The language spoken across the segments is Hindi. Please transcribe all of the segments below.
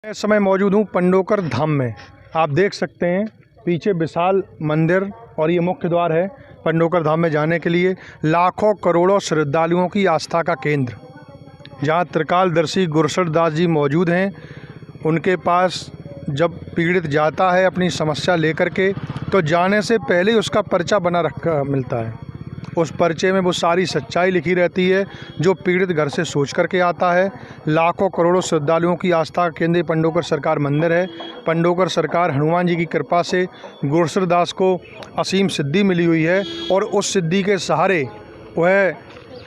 इस समय मौजूद हूँ पंडोकर धाम में। आप देख सकते हैं पीछे विशाल मंदिर और ये मुख्य द्वार है। पंडोकर धाम में जाने के लिए लाखों करोड़ों श्रद्धालुओं की आस्था का केंद्र, जहाँ त्रिकालदर्शी गुरसर दास जी मौजूद हैं। उनके पास जब पीड़ित जाता है अपनी समस्या लेकर के, तो जाने से पहले ही उसका पर्चा बना रखा मिलता है। उस पर्चे में वो सारी सच्चाई लिखी रहती है जो पीड़ित घर से सोच करके आता है। लाखों करोड़ों श्रद्धालुओं की आस्था का केंद्र पंडोकर सरकार मंदिर है। पंडोकर सरकार हनुमान जी की कृपा से गुरसर दास को असीम सिद्धि मिली हुई है और उस सिद्धि के सहारे वह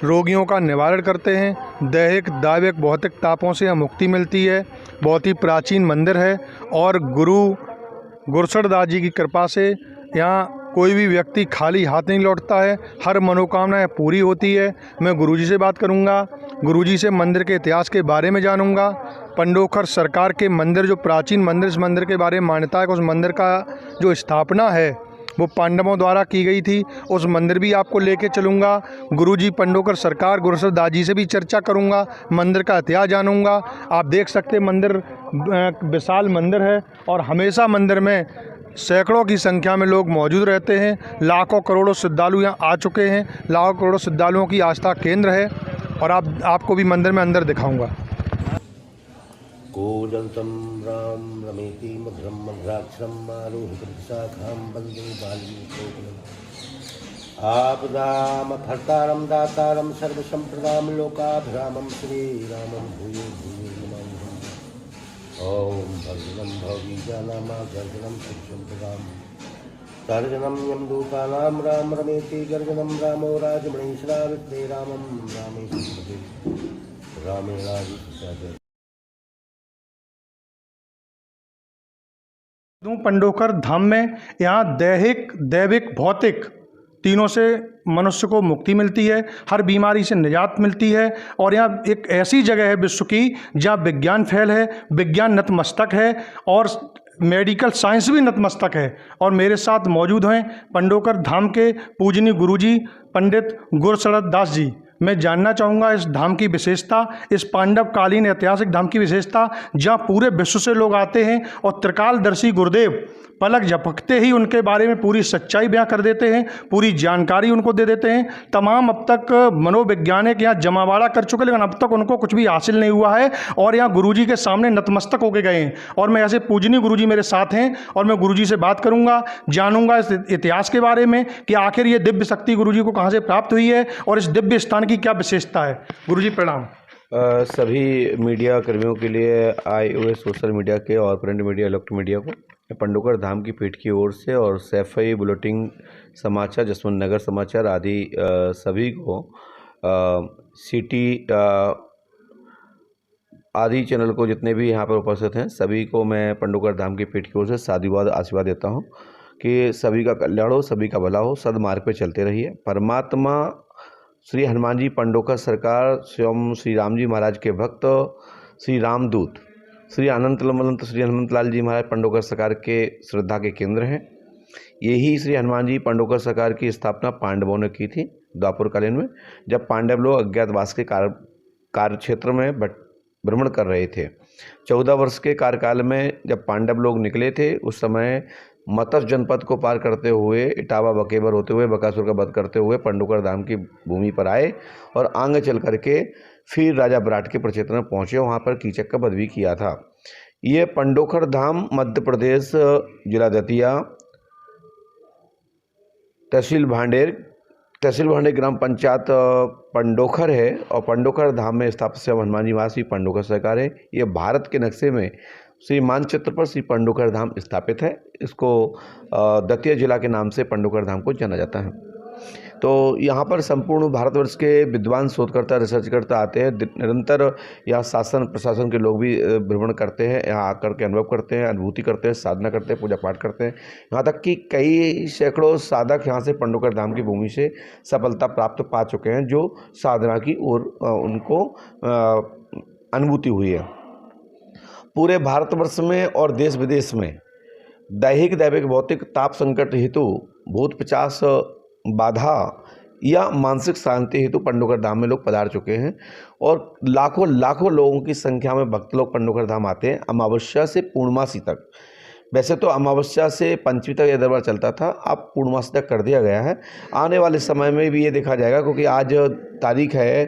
रोगियों का निवारण करते हैं। दैहिक दैविक भौतिक तापों से मुक्ति मिलती है। बहुत ही प्राचीन मंदिर है और गुरु गुरसर दास जी की कृपा से यहाँ कोई भी व्यक्ति खाली हाथ नहीं लौटता है, हर मनोकामना पूरी होती है। मैं गुरुजी से बात करूँगा, गुरुजी से मंदिर के इतिहास के बारे में जानूँगा। पंडोकर सरकार के मंदिर, जो प्राचीन मंदिर, इस मंदिर के बारे में मान्यता है कि उस मंदिर का जो स्थापना है वो पांडवों द्वारा की गई थी। उस मंदिर भी आपको लेके चलूँगा। गुरुजी पंडोकर सरकार गुरसर दास जी से भी चर्चा करूँगा, मंदिर का इतिहास जानूँगा। आप देख सकते हैं मंदिर विशाल मंदिर है और हमेशा मंदिर में सैकड़ों की संख्या में लोग मौजूद रहते हैं। लाखों करोड़ों श्रद्धालु यहाँ आ चुके हैं। लाखों करोड़ों श्रद्धालुओं की आस्था केंद्र है और आपको भी मंदिर में अंदर दिखाऊंगा। कूजन्तं राम रमेति मधुरं मधुराक्षरम् आरुह्य वन्दे बाल्मीकोकिलं। आपदामहर्तारं दातारं सर्वसम्प्रदां लोकाभिरामं श्रीरामं भूयो भूयो नमाम्यहम्। ॐ भर्जनं भवबीजानामा गर्जनं पुरुषं सर्जनं यमदूतानां राम रमेति गर्जनं रामो राजमणीश्वराविद्ये रामं रामे सीते रामेणाजितसादर। पंडोकर धाम में यहाँ दैहिक दैविक भौतिक तीनों से मनुष्य को मुक्ति मिलती है, हर बीमारी से निजात मिलती है। और यहाँ एक ऐसी जगह है विश्व की जहाँ विज्ञान फैल है, विज्ञान नतमस्तक है और मेडिकल साइंस भी नतमस्तक है। और मेरे साथ मौजूद हैं पंडोकर धाम के पूजनीय गुरुजी पंडित गुरसर दास जी। मैं जानना चाहूँगा इस धाम की विशेषता, इस पांडवकालीन ऐतिहासिक धाम की विशेषता, जहाँ पूरे विश्व से लोग आते हैं और त्रिकालदर्शी गुरुदेव पलक झपकते ही उनके बारे में पूरी सच्चाई बयां कर देते हैं, पूरी जानकारी उनको दे देते हैं। तमाम अब तक मनोवैज्ञानिक यहाँ जमावाड़ा कर चुके, लेकिन अब तक उनको कुछ भी हासिल नहीं हुआ है और यहाँ गुरुजी के सामने नतमस्तक होके गए हैं। और मैं ऐसे पूजनीय गुरुजी मेरे साथ हैं और मैं गुरुजी से बात करूँगा, जानूँगा इस इतिहास के बारे में कि आखिर ये दिव्य शक्ति गुरुजी को कहाँ से प्राप्त हुई है और इस दिव्य स्थान की क्या विशेषता है। गुरुजी प्रणाम। सभी मीडिया कर्मियों के लिए आए हुए सोशल मीडिया के और प्रिंट मीडिया इलेक्ट्रॉनिक मीडिया को पंडोकर धाम की पीठ की ओर से और सैफई बुलेटिन समाचार, जसवंत नगर समाचार आदि सभी को सिटी आदि चैनल को जितने भी यहाँ पर उपस्थित हैं सभी को मैं पंडोकर धाम की पीठ की ओर से साधुवाद आशीर्वाद देता हूँ कि सभी का कल्याण हो, सभी का भला हो, सदमार्ग पे चलते रहिए। परमात्मा श्री हनुमान जी पंडोकर सरकार स्वयं श्री राम जी महाराज के भक्त श्री रामदूत श्री अनंत श्री हनुमंत लाल जी महाराज पंडोकर सरकार के श्रद्धा के केंद्र हैं। यही श्री हनुमान जी पंडोकर सरकार की स्थापना पांडवों ने की थी द्वापर कालीन में, जब पांडव लोग अज्ञातवास के कार्य क्षेत्र में भ्रमण कर रहे थे। 14 वर्ष के कार्यकाल में जब पांडव लोग निकले थे, उस समय मत्स्य जनपद को पार करते हुए इटावा बकेबर होते हुए बकासुर का वध करते हुए पंडोकर धाम की भूमि पर आए और आगे चल करके फिर राजा विराट के प्रक्षेत्र में पहुँचे, वहाँ पर कीचक का वध भी किया था। ये पंडोकर धाम मध्य प्रदेश, जिला दतिया, तहसील भांडेर ग्राम पंचायत पंडोखर है और पंडोकर धाम में स्थापित श्री हनुमान जी महाराज श्री पंडोकर सरकार है। ये भारत के नक्शे में श्री मानचित्र पर श्री पंडोकर धाम स्थापित है। इसको दतिया जिला के नाम से पंडोकर धाम को जाना जाता है। तो यहाँ पर संपूर्ण भारतवर्ष के विद्वान शोधकर्ता रिसर्चकर्ता आते हैं। निरंतर यहाँ शासन प्रशासन के लोग भी भ्रमण करते हैं, यहाँ आकर के अनुभव करते हैं, अनुभूति करते हैं, साधना करते हैं, पूजा पाठ करते हैं। यहाँ तक कि कई सैकड़ों साधक यहाँ से पंडोकर धाम की भूमि से सफलता प्राप्त पा चुके हैं, जो साधना की ओर उनको अनुभूति हुई है। पूरे भारतवर्ष में और देश विदेश में दैहिक दैविक भौतिक ताप संकट हेतु भूत 50 बाधा या मानसिक शांति हेतु पंडोकर धाम में लोग पधार चुके हैं और लाखों लाखों लोगों की संख्या में भक्त लोग पंडोकर धाम आते हैं अमावस्या से पूर्णमासी तक। वैसे तो अमावस्या से पंचमी तक यह दरबार चलता था, अब पूर्णमासी तक कर दिया गया है। आने वाले समय में भी ये देखा जाएगा, क्योंकि आज तारीख है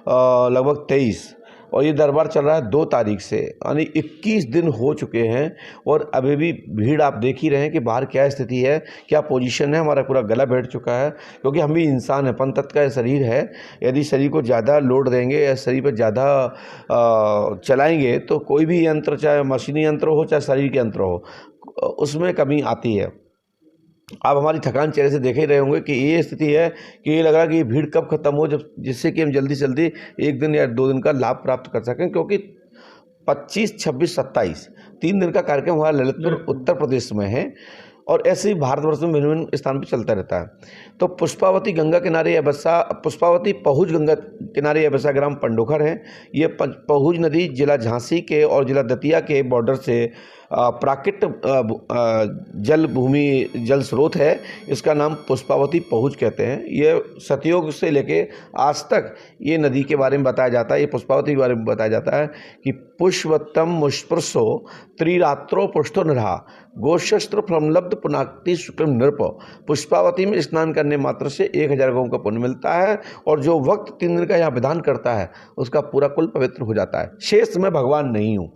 लगभग 23 और ये दरबार चल रहा है 2 तारीख से, यानी 21 दिन हो चुके हैं और अभी भी भीड़ आप देख ही रहे हैं कि बाहर क्या स्थिति है, क्या पोजीशन है। हमारा पूरा गला बैठ चुका है, क्योंकि हम भी इंसान हैं, पंतत्व का शरीर है। यदि शरीर को ज़्यादा लोड देंगे या शरीर पर ज़्यादा चलाएंगे तो कोई भी यंत्र, चाहे मशीनी यंत्र हो चाहे शरीर के यंत्र हो, उसमें कमी आती है। आप हमारी थकान चेहरे से देख ही रहे होंगे कि ये स्थिति है कि ये लग रहा है कि ये भीड़ कब खत्म हो, जब जिससे कि हम जल्दी से जल्दी 1 दिन या 2 दिन का लाभ प्राप्त कर सकें, क्योंकि 25, 26, 27 3 दिन का कार्यक्रम हमारा ललितपुर उत्तर प्रदेश में है और ऐसे ही भारतवर्ष में भिन्न भिन्न स्थान पर चलता रहता है। तो पुष्पावती गंगा किनारे या बसा, पुष्पावती पहुज गंगा किनारे या बसा ग्राम पंडोखर है। ये पहुज नदी जिला झांसी के और जिला दतिया के बॉर्डर से प्राकृतिक जल भूमि जल स्रोत है। इसका नाम पुष्पावती पहुज कहते हैं। ये सतयुग से लेके आज तक ये नदी के बारे में बताया जाता है, ये पुष्पावती के बारे में बताया जाता है कि पुष्पवत्तम मुष्पृशो त्रिरात्रो पुष्टो नरहा गोशस्त्र प्रमलब्ध पुनाक्ति शुक्रम नृप। पुष्पावती में स्नान करने मात्र से 1000 गौ का पुण्य मिलता है और जो वक्त 3 दिन का यहाँ विधान करता है उसका पूरा कुल पवित्र हो जाता है। शेष मैं भगवान नहीं हूँ,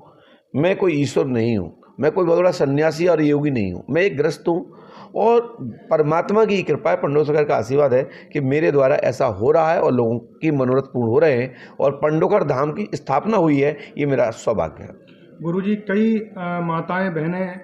मैं कोई ईश्वर नहीं हूँ, मैं कोई बहुत बड़ा सन्यासी और योगी नहीं हूँ, मैं एक गृहस्थ हूँ और परमात्मा की कृपा है, पंडोकर सरकार का आशीर्वाद है कि मेरे द्वारा ऐसा हो रहा है और लोगों की मनोरथ पूर्ण हो रहे हैं और पंडोकर धाम की स्थापना हुई है, ये मेरा सौभाग्य है। गुरुजी, कई माताएं बहनें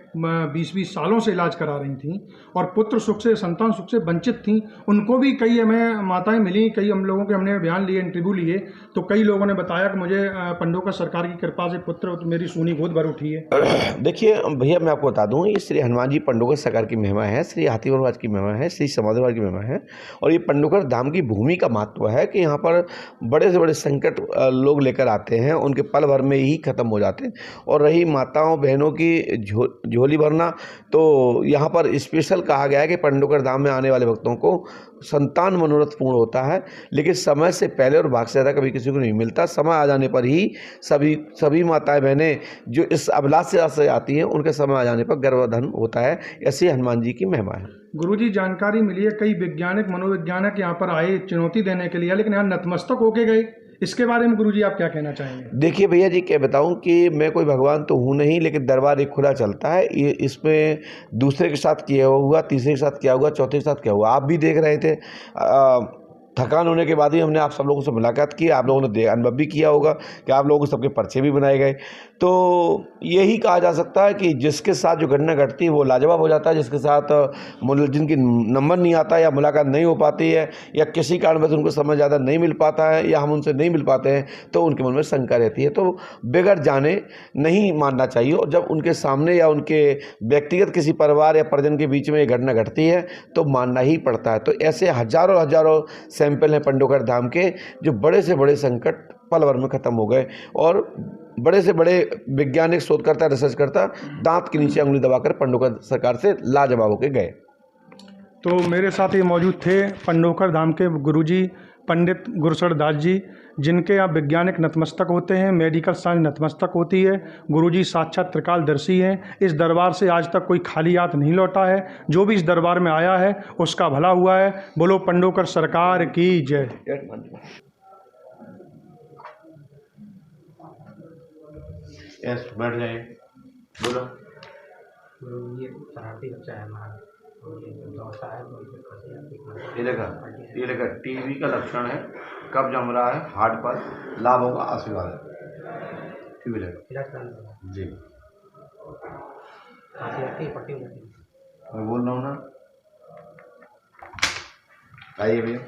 20-20 सालों से इलाज करा रही थीं और पुत्र सुख से, संतान सुख से वंचित थीं। उनको भी कई हमें माताएं मिली, कई हम लोगों के हमने बयान लिए, इंटरव्यू लिए, तो कई लोगों ने बताया कि मुझे पंडोकर सरकार की कृपा से पुत्र, तो मेरी सूनी गोद भर उठी है। देखिए भैया, मैं आपको बता दूं, ये श्री हनुमान जी पंडोकर सरकार की महिमा है, श्री हाथीवर महाराज की महिमा है, श्री समाधिवाद की महिमा है और ये पंडोकर धाम की भूमि का महत्व है कि यहाँ पर बड़े से बड़े संकट लोग लेकर आते हैं, उनके पल भर में ही खत्म हो जाते हैं। और रही माताओं बहनों की झोली भरना, तो यहाँ पर स्पेशल कहा गया है कि पंडोकर धाम में आने वाले भक्तों को संतान मनोरथ पूर्ण होता है, लेकिन समय से पहले और भाग से ज़्यादा कभी किसी को नहीं मिलता। समय आ जाने पर ही सभी माताएं बहनें जो इस अभिलाषा से आती हैं, उनके समय आ जाने पर गर्भधारण होता है। ऐसी हनुमान जी की महिमा है। गुरुजी, जानकारी मिली है कई वैज्ञानिक, मनोवैज्ञानिक यहाँ पर आए चुनौती देने के लिए, लेकिन यहाँ नतमस्तक होके गए। इसके बारे में गुरुजी आप क्या कहना चाहेंगे? देखिए भैया जी, क्या बताऊं कि मैं कोई भगवान तो हूं नहीं, लेकिन दरबार एक खुला चलता है। ये इसमें दूसरे के साथ किया हुआ, तीसरे के साथ किया हुआ, चौथे के साथ किया हुआ। आप भी देख रहे थे, थकान होने के बाद ही हमने आप सब लोगों से मुलाकात की, आप लोगों ने अनुभव भी किया होगा कि आप लोगों को सबके पर्चे भी बनाए गए। तो यही कहा जा सकता है कि जिसके साथ जो घटना घटती है वो लाजवाब हो जाता है, जिसके साथ जिनकी नंबर नहीं आता या मुलाकात नहीं हो पाती है या किसी कारणवश उनको समय ज़्यादा नहीं मिल पाता है या हम उनसे नहीं मिल पाते हैं, तो उनके मन में शंका रहती है। तो बगैर जाने नहीं मानना चाहिए और जब उनके सामने या उनके व्यक्तिगत किसी परिवार या परिजन के बीच में ये घटना घटती है तो मानना ही पड़ता है। तो ऐसे हजारों हजारों सैंपल हैं पंडोकर धाम के, जो बड़े से बड़े संकट पल भर में खत्म हो गए और बड़े से बड़े वैज्ञानिक शोधकर्ता, रिसर्चकर्ता दांत के नीचे उंगली दबाकर पंडोकर सरकार से लाजवाब होकर गए। तो मेरे साथ ये मौजूद थे पंडोकर धाम के गुरुजी पंडित गुरशरण दास जी, जिनके यहाँ वैज्ञानिक नतमस्तक होते हैं, मेडिकल साइंस नतमस्तक होती है। गुरुजी साक्षात त्रिकालदर्शी हैं। इस दरबार से आज तक कोई खाली हाथ नहीं लौटा है। जो भी इस दरबार में आया है उसका भला हुआ है। बोलो पंडोकर सरकार की जय। बैठ जाइए, बोलो। ये शरारती बच्चा है हमारा, ये देखा टीबी का लक्षण है, कब जम रहा है हार्ट पर, लाभ होगा, आशीर्वाद है। टीबी लगा जी, मैं बोल रहा हूँ ना। आइए भैया,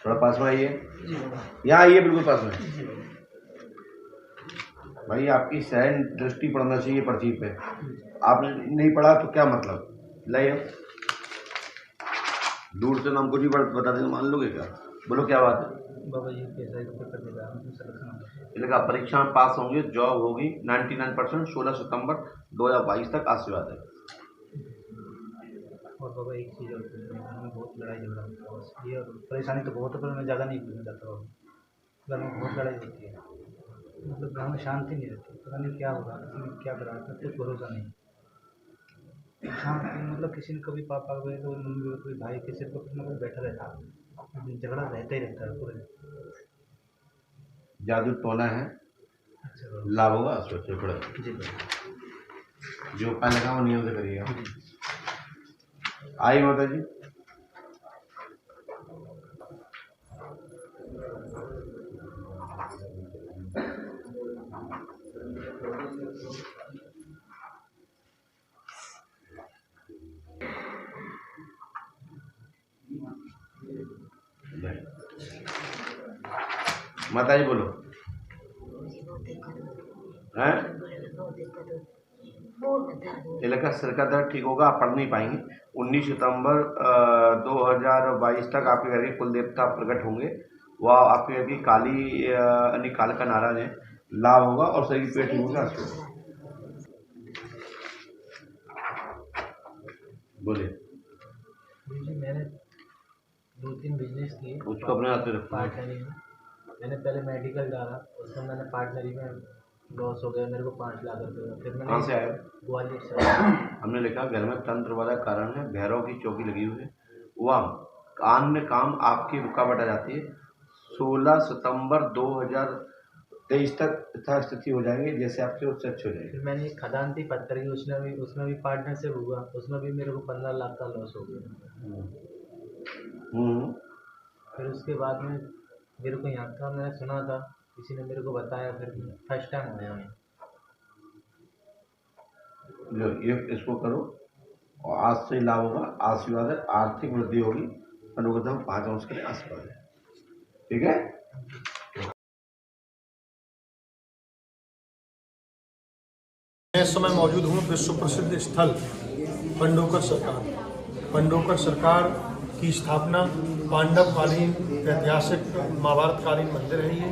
थोड़ा पास में आइए, यहाँ आइए, बिल्कुल पास में। भाई आपकी सहन दृष्टि पड़ना चाहिए पर्ची पे, आपने नहीं पढ़ा तो क्या मतलब। लाइए दूर से नाम कुछ भी बता देंगे मान लोगे क्या? बोलो क्या बात है? बाबा जी पैसा पेपर दे रहा हूँ सिलेक्शन इनका परीक्षा में पास होंगे, जॉब होगी 99%। 16 सितंबर 2022 तक आशीर्वाद है। और बाबा एक चीज़ और पूछनी है, घर में बहुत लड़ाई झगड़ा होता है बस ये, और परेशानी तो बहुत है पर मैं ज़्यादा नहीं पूछना चाहता बाबा। घर में बहुत लड़ाई होती है, मतलब घर में शांति नहीं रहती, पता नहीं क्या होगा, किसी ने क्या करा है, कुछ भरोसा नहीं। शांति मतलब किसी ने कभी पापा गए तो मम्मी को, कोई भाई के सिर पर कुछ ना कुछ बैठा रहता है, झगड़ा रहता ही रहता है पूरे। जादू टोना है, अच्छा बाबा। लाभ होगा सोचे पड़े। जी बाबा। जो उपाय लगा वो नियम से करिएगा। आई माता जी। माता जी बोलो। हैं? इलाका सिर का दर्द ठीक होगा, आप पढ़ नहीं पाएंगे। 19 सितंबर 2022 तक आपके घर के कुल देवता प्रकट होंगे। वह आपके घर की काली यानी काल का नाराज है, लाभ होगा और शरीर पेट ठीक होगा। बोले जी मैंने 2-3 बिजनेस किए उसको अपने हाथ में रखो। पार्टनरी में। मैंने पहले मेडिकल डाला, उसमें मैंने पार्टनरी में लॉस हो गया मेरे को 5 लाख रुपये का। फिर मैंने कहाँ से आए? ग्वालियर से। हमने लिखा घर में तंत्र वाला कारण है, भैरव की चौकी लगी हुई है, वह कान में काम आपकी रुकावट आ जाती है। 16 सितंबर 2023 तक यथास्थिति हो जाएंगे, जैसे आपके उससे अच्छे हो जाएंगे। फिर मैंने एक खदान थी पत्थर की, उसमें भी पार्टनरशिप हुआ, उसमें भी मेरे को 15 लाख का लॉस हो गया। फिर उसके बाद में मेरे को यहाँ था, मैंने सुना था, किसी ने मेरे को बताया, फिर फर्स्ट टाइम आया मैं। लो ये इसको करो और आज से लाभ होगा, आशीर्वाद है, आर्थिक वृद्धि होगी, अनुग्रह 5 अंश के आशीर्वाद है। ठीक है। मैं इस समय मौजूद हूँ विश्व प्रसिद्ध स्थल पंडोकर सरकार। पंडोकर सरकार की स्थापना पांडवकालीन ऐतिहासिक महाभारतकालीन मंदिर है। ये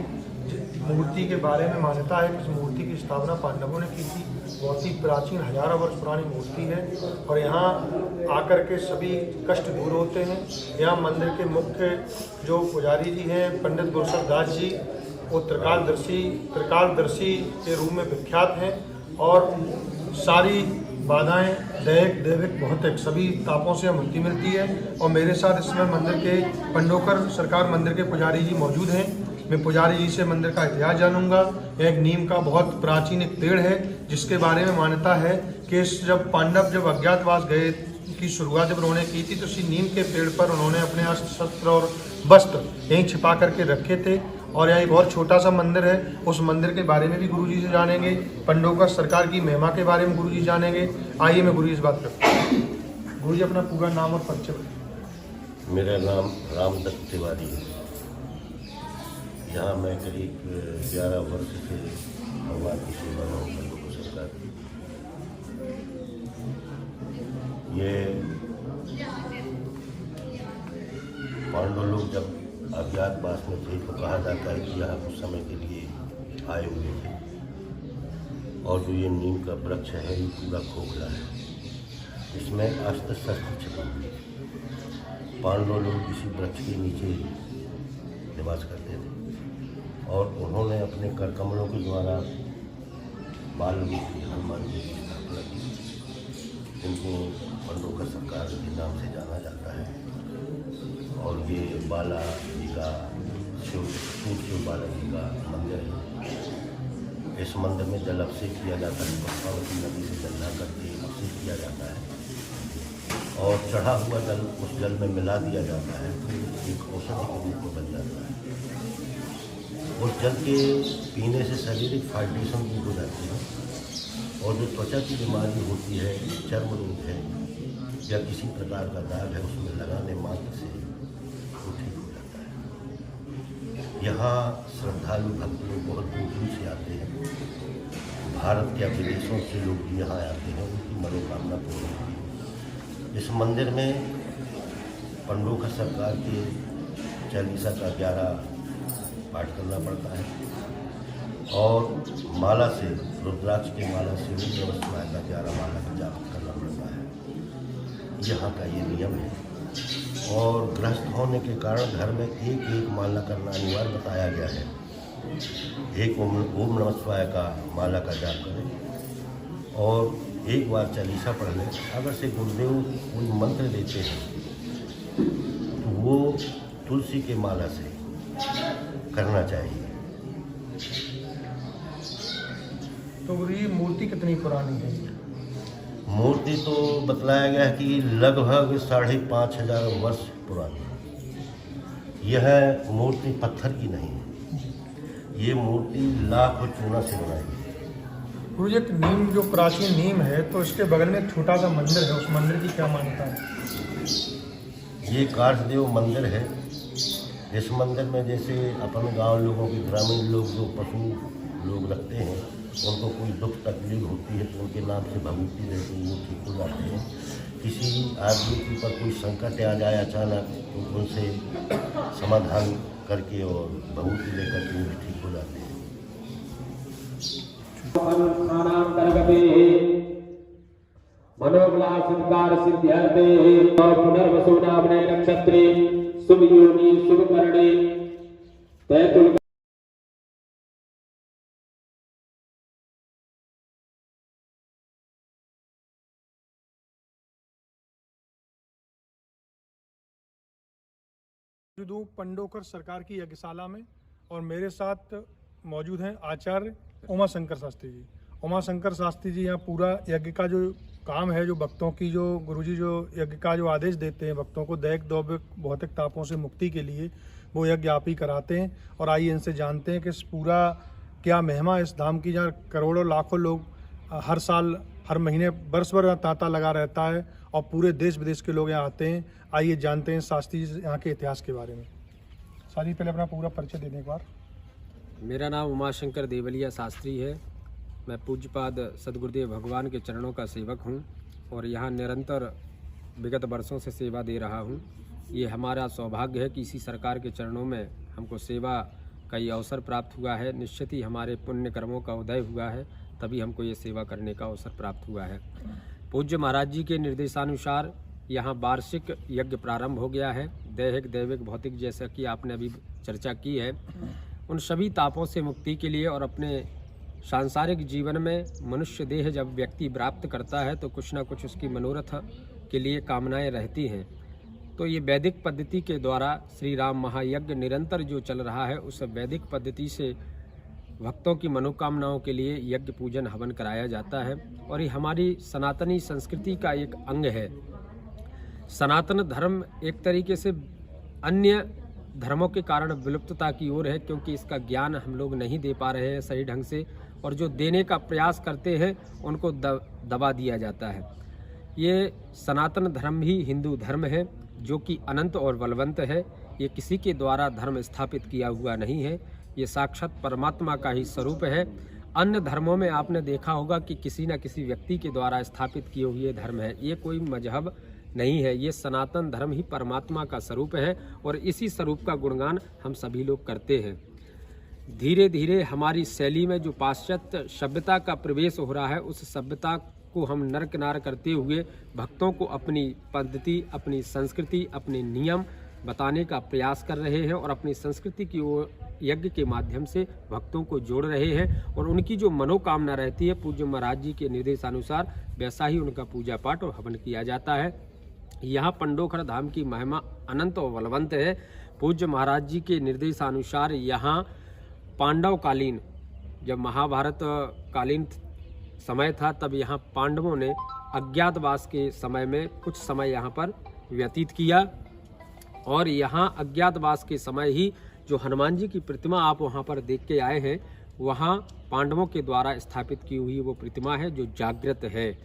मूर्ति के बारे में मान्यता है कि इस मूर्ति की स्थापना पांडवों ने की थी। बहुत ही प्राचीन हजारों वर्ष पुरानी मूर्ति है और यहाँ आकर के सभी कष्ट दूर होते हैं। यहाँ मंदिर के मुख्य जो पुजारी जी हैं पंडित गुरसर दास जी, वो त्रिकालदर्शी के रूप में विख्यात हैं और सारी बाधाएं दैविक भौतिक सभी तापों से मुक्ति मिलती है। और मेरे साथ इस समय मंदिर के पंडोकर सरकार मंदिर के पुजारी जी मौजूद हैं। मैं पुजारी जी से मंदिर का इतिहास जानूंगा। एक नीम का बहुत प्राचीन एक पेड़ है जिसके बारे में मान्यता है कि जब पांडव जब अज्ञातवास गए की शुरुआत जब उन्होंने की थी तो उसी नीम के पेड़ पर उन्होंने अपने अस्त्र शस्त्र और वस्त्र यहीं छिपा करके रखे थे। और यहाँ एक बहुत छोटा सा मंदिर है, उस मंदिर के बारे में भी गुरुजी से जानेंगे। पंडोकर सरकार की महिमा के बारे में गुरुजी जानेंगे। आइए मैं गुरुजी से बात करता हूँ। गुरुजी अपना पूरा नाम और परिचय बताइए। मेरा नाम रामदत्त तिवारी है। यहाँ मैं करीब 11 वर्ष से भगवान की सेवा में हूँ पंडोकर सरकार की। ये पांडव लोग जब अज्ञातवास में थे तो कहा जाता है कि यहाँ कुछ समय के लिए आए हुए थे और जो ये नीम का वृक्ष है ये पूरा खोखला है, इसमें अस्त्र शस्त्र छिपा हुए थे। पांडव लोग इसी वृक्ष के नीचे निवास करते थे और उन्होंने अपने कर कमलों के द्वारा बाल रूप हनुमान जी की स्थापना की, जिनको पंडोकर सरकार के नाम से जाना जाता है। और ये बाला जी का शिव बाला जी का मंदिर है। इस मंदिर में जल अभिषेक किया जाता है, पद्मावती नदी से जल ला करके अभिषेक किया जाता है और चढ़ा हुआ जल उस जल में मिला दिया जाता है, एक औषधि के रूप में बन जाता है। उस जल के पीने से शारीरिक फाइब्रेशन दूर हो जाती है और जो त्वचा की बीमारी होती है, चर्म रोग है या किसी प्रकार का दाग है, उसमें लगाने मात्र से वो ठीक हो जाता है। यहाँ श्रद्धालु भक्त लोग बहुत दूर दूर से आते हैं। भारत या विदेशों से लोग भी यहाँ आते हैं, उनकी मनोकामना पूर्ण होती है। इस मंदिर में पंडोकर सरकार के चालीसा का 11 पाठ करना पड़ता है और माला से, रुद्राक्ष की माला से भी नमस्कार का 11 माला का जाप करना पड़ता है। यहाँ का ये नियम है और गृहस्थ होने के कारण घर में एक माला करना अनिवार्य बताया गया है। एक ओम नमः शिवाय का माला का जाप करें और एक बार चालीसा पढ़ लें। अगर से गुरुदेव कोई मंत्र देते हैं तो वो तुलसी के माला से करना चाहिए। तो ये मूर्ति कितनी पुरानी है? मूर्ति तो बतलाया गया है कि लगभग 5,500 वर्ष पुरानी। यह मूर्ति पत्थर की नहीं है, ये मूर्ति लाख और चूना से बनाई गई है। गुरु जी, एक नीम जो प्राचीन नीम है तो इसके बगल में एक छोटा सा मंदिर है, उस मंदिर की क्या मान्यता है? ये कार्थदेव मंदिर है। इस मंदिर में जैसे अपन गांव लोगों की, ग्रामीण लोग जो पशु लोग रखते हैं, उनको कोई दुख तकलीफ होती है तो उनके नाम से भभूति देते हैं, वो ठीक हो जाते हैं। किसी आदमी के ऊपर कोई संकट आ जाए अचानक तो उनसे समाधान करके और भभूति लेकर के वो भी ठीक हो जाते हैं। मनोविलासिकार सिद्ध्यर्थे पुनर्वसु नामने नक्षत्रे शुभ योनि शुभ करणे तैतुल। पंडोकर सरकार की यज्ञशाला में और मेरे साथ मौजूद हैं आचार्य उमा शंकर शास्त्री जी। उमा शंकर शास्त्री जी यहाँ पूरा यज्ञ का जो काम है, जो भक्तों की, जो गुरुजी जो यज्ञ का जो आदेश देते हैं भक्तों को दैहिक दौभिक भौतिक तापों से मुक्ति के लिए, वो यज्ञ आप ही कराते हैं। और आइए इनसे जानते हैं कि इस पूरा क्या महिमा इस धाम की, जहाँ करोड़ों लाखों लोग हर साल हर महीने बरस भर तांता लगा रहता है और पूरे देश विदेश के लोग यहाँ आते हैं। आइए जानते हैं शास्त्री जी यहाँ के इतिहास के बारे में। शास्त्री पहले अपना पूरा परिचय देने एक बार। मेरा नाम उमाशंकर देवलिया शास्त्री है। मैं पूज्यपाद सदगुरुदेव भगवान के चरणों का सेवक हूँ और यहाँ निरंतर विगत वर्षों से सेवा दे रहा हूँ। ये हमारा सौभाग्य है कि इसी सरकार के चरणों में हमको सेवा का ये अवसर प्राप्त हुआ है। निश्चित ही हमारे पुण्य कर्मों का उदय हुआ है, तभी हमको ये सेवा करने का अवसर प्राप्त हुआ है। पूज्य महाराज जी के निर्देशानुसार यहाँ वार्षिक यज्ञ प्रारंभ हो गया है। दैहिक दैविक भौतिक, जैसा कि आपने अभी चर्चा की है, उन सभी तापों से मुक्ति के लिए और अपने सांसारिक जीवन में मनुष्य देह जब व्यक्ति प्राप्त करता है तो कुछ ना कुछ उसकी मनोरथ के लिए कामनाएं रहती हैं। तो ये वैदिक पद्धति के द्वारा श्री राम महायज्ञ निरंतर जो चल रहा है, उस वैदिक पद्धति से भक्तों की मनोकामनाओं के लिए यज्ञ पूजन हवन कराया जाता है और ये हमारी सनातनी संस्कृति का एक अंग है। सनातन धर्म एक तरीके से अन्य धर्मों के कारण विलुप्तता की ओर है, क्योंकि इसका ज्ञान हम लोग नहीं दे पा रहे हैं सही ढंग से, और जो देने का प्रयास करते हैं उनको दबा दिया जाता है। ये सनातन धर्म ही हिंदू धर्म है, जो कि अनंत और बलवंत है। ये किसी के द्वारा धर्म स्थापित किया हुआ नहीं है, ये साक्षात परमात्मा का ही स्वरूप है। अन्य धर्मों में आपने देखा होगा कि किसी न किसी व्यक्ति के द्वारा स्थापित किए हुए धर्म है। ये कोई मजहब नहीं है, ये सनातन धर्म ही परमात्मा का स्वरूप है और इसी स्वरूप का गुणगान हम सभी लोग करते हैं। धीरे धीरे हमारी शैली में जो पाश्चात्य सभ्यता का प्रवेश हो रहा है, उस सभ्यता को हम नरकिनार करते हुए भक्तों को अपनी पद्धति, अपनी संस्कृति, अपने नियम बताने का प्रयास कर रहे हैं और अपनी संस्कृति की ओर यज्ञ के माध्यम से भक्तों को जोड़ रहे हैं और उनकी जो मनोकामना रहती है पूज्य महाराज जी के निर्देशानुसार वैसा ही उनका पूजा पाठ और हवन किया जाता है। यहाँ पंडोकर धाम की महिमा अनंत और बलवंत है। पूज्य महाराज जी के निर्देशानुसार यहाँ पांडव कालीन, जब महाभारत कालीन समय था, तब यहाँ पांडवों ने अज्ञातवास के समय में कुछ समय यहाँ पर व्यतीत किया और यहाँ अज्ञातवास के समय ही जो हनुमान जी की प्रतिमा आप वहाँ पर देख के आए हैं, वहाँ पांडवों के द्वारा स्थापित की हुई वो प्रतिमा है जो जागृत है।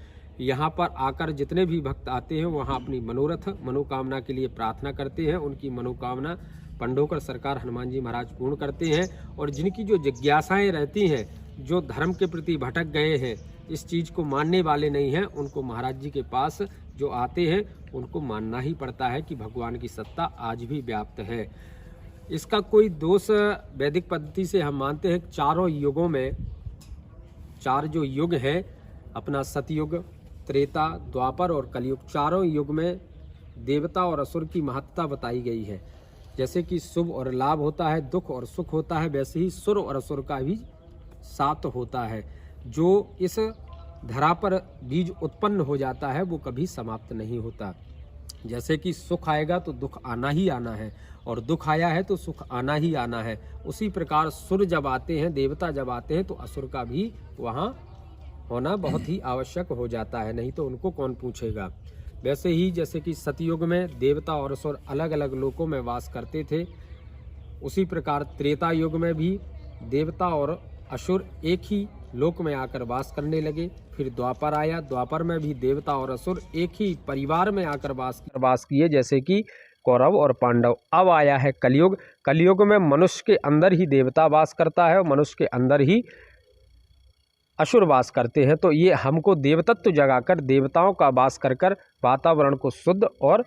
यहाँ पर आकर जितने भी भक्त आते हैं वहाँ अपनी मनोरथ मनोकामना के लिए प्रार्थना करते हैं। उनकी मनोकामना पंडोकर सरकार हनुमान जी महाराज पूर्ण करते हैं और जिनकी जो जिज्ञासाएं रहती हैं, जो धर्म के प्रति भटक गए हैं, इस चीज़ को मानने वाले नहीं हैं, उनको महाराज जी के पास जो आते हैं उनको मानना ही पड़ता है कि भगवान की सत्ता आज भी व्याप्त है। इसका कोई दोष वैदिक पद्धति से हम मानते हैं चारों युगों में, चार जो युग हैं अपना सतयुग, त्रेता, द्वापर और कलयुग, चारों युग में देवता और असुर की महत्ता बताई गई है। जैसे कि शुभ और लाभ होता है, दुख और सुख होता है, वैसे ही सुर और असुर का भी साथ होता है। जो इस धरा पर बीज उत्पन्न हो जाता है वो कभी समाप्त नहीं होता। जैसे कि सुख आएगा तो दुख आना ही आना है, और दुख आया है तो सुख आना ही आना है। उसी प्रकार सुर जब आते हैं, देवता जब आते हैं, तो असुर का भी वहाँ होना बहुत ही आवश्यक हो जाता है, नहीं तो उनको कौन पूछेगा। वैसे ही जैसे कि सतयुग में देवता और असुर अलग अलग लोकों में वास करते थे, उसी प्रकार त्रेता युग में भी देवता और असुर एक ही लोक में आकर वास करने लगे। फिर द्वापर आया, द्वापर में भी देवता और असुर एक ही परिवार में आकर वास किए, जैसे कि कौरव और पांडव। अब आया है कलयुग। कलयुग में मनुष्य के अंदर ही देवता वास करता है और मनुष्य के अंदर ही असुर वास करते हैं। तो ये हमको देवतत्व जगाकर देवताओं का वास कर कर वातावरण को शुद्ध और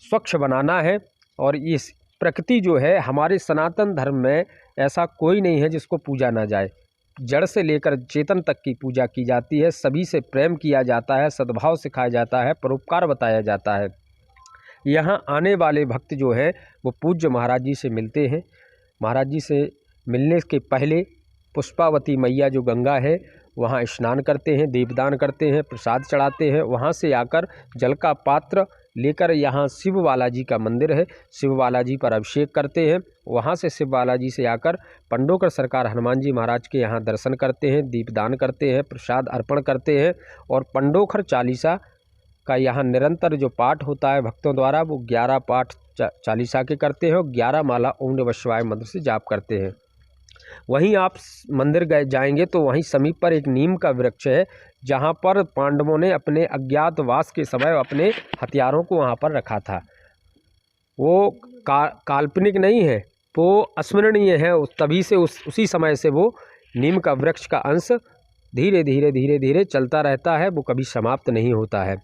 स्वच्छ बनाना है। और इस प्रकृति जो है, हमारे सनातन धर्म में ऐसा कोई नहीं है जिसको पूजा ना जाए। जड़ से लेकर चेतन तक की पूजा की जाती है, सभी से प्रेम किया जाता है, सद्भाव सिखाया जाता है, परोपकार बताया जाता है। यहाँ आने वाले भक्त जो हैं वो पूज्य महाराज जी से मिलते हैं। महाराज जी से मिलने के पहले पुष्पावती मैया जो गंगा है वहाँ स्नान करते हैं, दीपदान करते हैं, प्रसाद चढ़ाते हैं। वहाँ से आकर जल का पात्र लेकर यहाँ शिव बालाजी का मंदिर है, शिव बालाजी पर अभिषेक करते हैं। वहाँ से शिव बालाजी से आकर पंडोकर सरकार हनुमान जी महाराज के यहाँ दर्शन करते हैं, दीपदान करते हैं, प्रसाद अर्पण करते हैं। और पंडोखर चालीसा का यहाँ निरंतर जो पाठ होता है भक्तों द्वारा, वो 11 पाठ चालीसा के करते हैं और 11 माला ओम नमः शिवाय मंत्र से जाप करते हैं। वहीं आप मंदिर जाएंगे तो वहीं समीप पर एक नीम का वृक्ष है, जहाँ पर पांडवों ने अपने अज्ञातवास के समय अपने हथियारों को वहाँ पर रखा था। वो काल्पनिक नहीं है, वो अस्मरणीय है। तभी से उसी समय से वो नीम का वृक्ष का अंश धीरे धीरे चलता रहता है, वो कभी समाप्त नहीं होता है।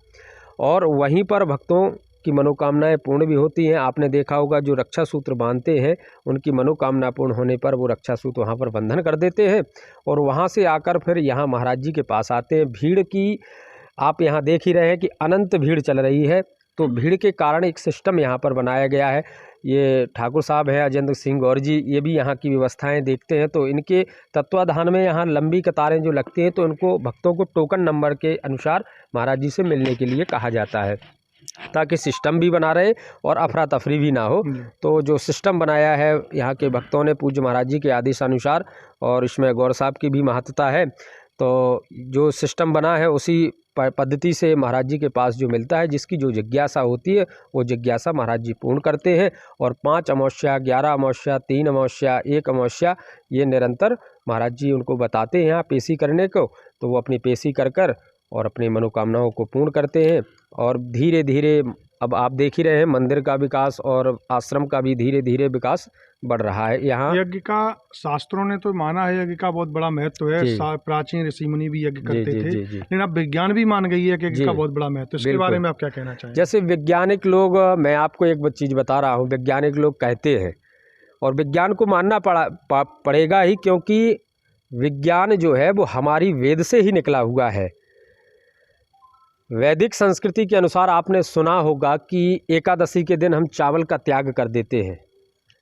और वहीं पर भक्तों की मनोकामनाएं पूर्ण भी होती हैं। आपने देखा होगा जो रक्षा सूत्र बांधते हैं उनकी मनोकामना पूर्ण होने पर वो रक्षा सूत्र वहाँ पर बंधन कर देते हैं और वहाँ से आकर फिर यहाँ महाराज जी के पास आते हैं। भीड़ की आप यहाँ देख ही रहे हैं कि अनंत भीड़ चल रही है, तो भीड़ के कारण एक सिस्टम यहाँ पर बनाया गया है। ये ठाकुर साहब हैं अजेंद्र सिंह गौर जी, ये भी यहाँ की व्यवस्थाएं देखते हैं, तो इनके तत्वाधान में यहाँ लंबी कतारें जो लगती हैं तो इनको भक्तों को टोकन नंबर के अनुसार महाराज जी से मिलने के लिए कहा जाता है, ताकि सिस्टम भी बना रहे और अफरा तफरी भी ना हो। तो जो सिस्टम बनाया है यहाँ के भक्तों ने पूज्य महाराज जी के आदेशानुसार, और इसमें गौर साहब की भी महत्ता है, तो जो सिस्टम बना है उसी पद्धति से महाराज जी के पास जो मिलता है, जिसकी जो जिज्ञासा होती है वो जिज्ञासा महाराज जी पूर्ण करते हैं। और 5 अमावस्या, 11 अमावस्या, 3 अमावस्या, 1 अमावस्या, ये निरंतर महाराज जी उनको बताते हैं यहाँ पेशी करने को, तो वो अपनी पेशी कर कर और अपनी मनोकामनाओं को पूर्ण करते हैं। और धीरे धीरे अब आप देख ही रहे हैं मंदिर का विकास और आश्रम का भी धीरे धीरे विकास बढ़ रहा है। यहाँ यज्ञ का शास्त्रों ने तो माना है, यज्ञ का बहुत बड़ा महत्व है। प्राचीन ऋषि मुनि भी यज्ञ करते थे, लेकिन अब विज्ञान भी मान गई है कि यज्ञ का बहुत बड़ा महत्व। इसके बारे में आप क्या कहना चाहेंगे? जैसे वैज्ञानिक लोग, मैं आपको एक चीज़ बता रहा हूँ, वैज्ञानिक लोग कहते हैं और विज्ञान को मानना पड़ेगा ही, क्योंकि विज्ञान जो है वो हमारी वेद से ही निकला हुआ है। वैदिक संस्कृति के अनुसार आपने सुना होगा कि एकादशी के दिन हम चावल का त्याग कर देते हैं,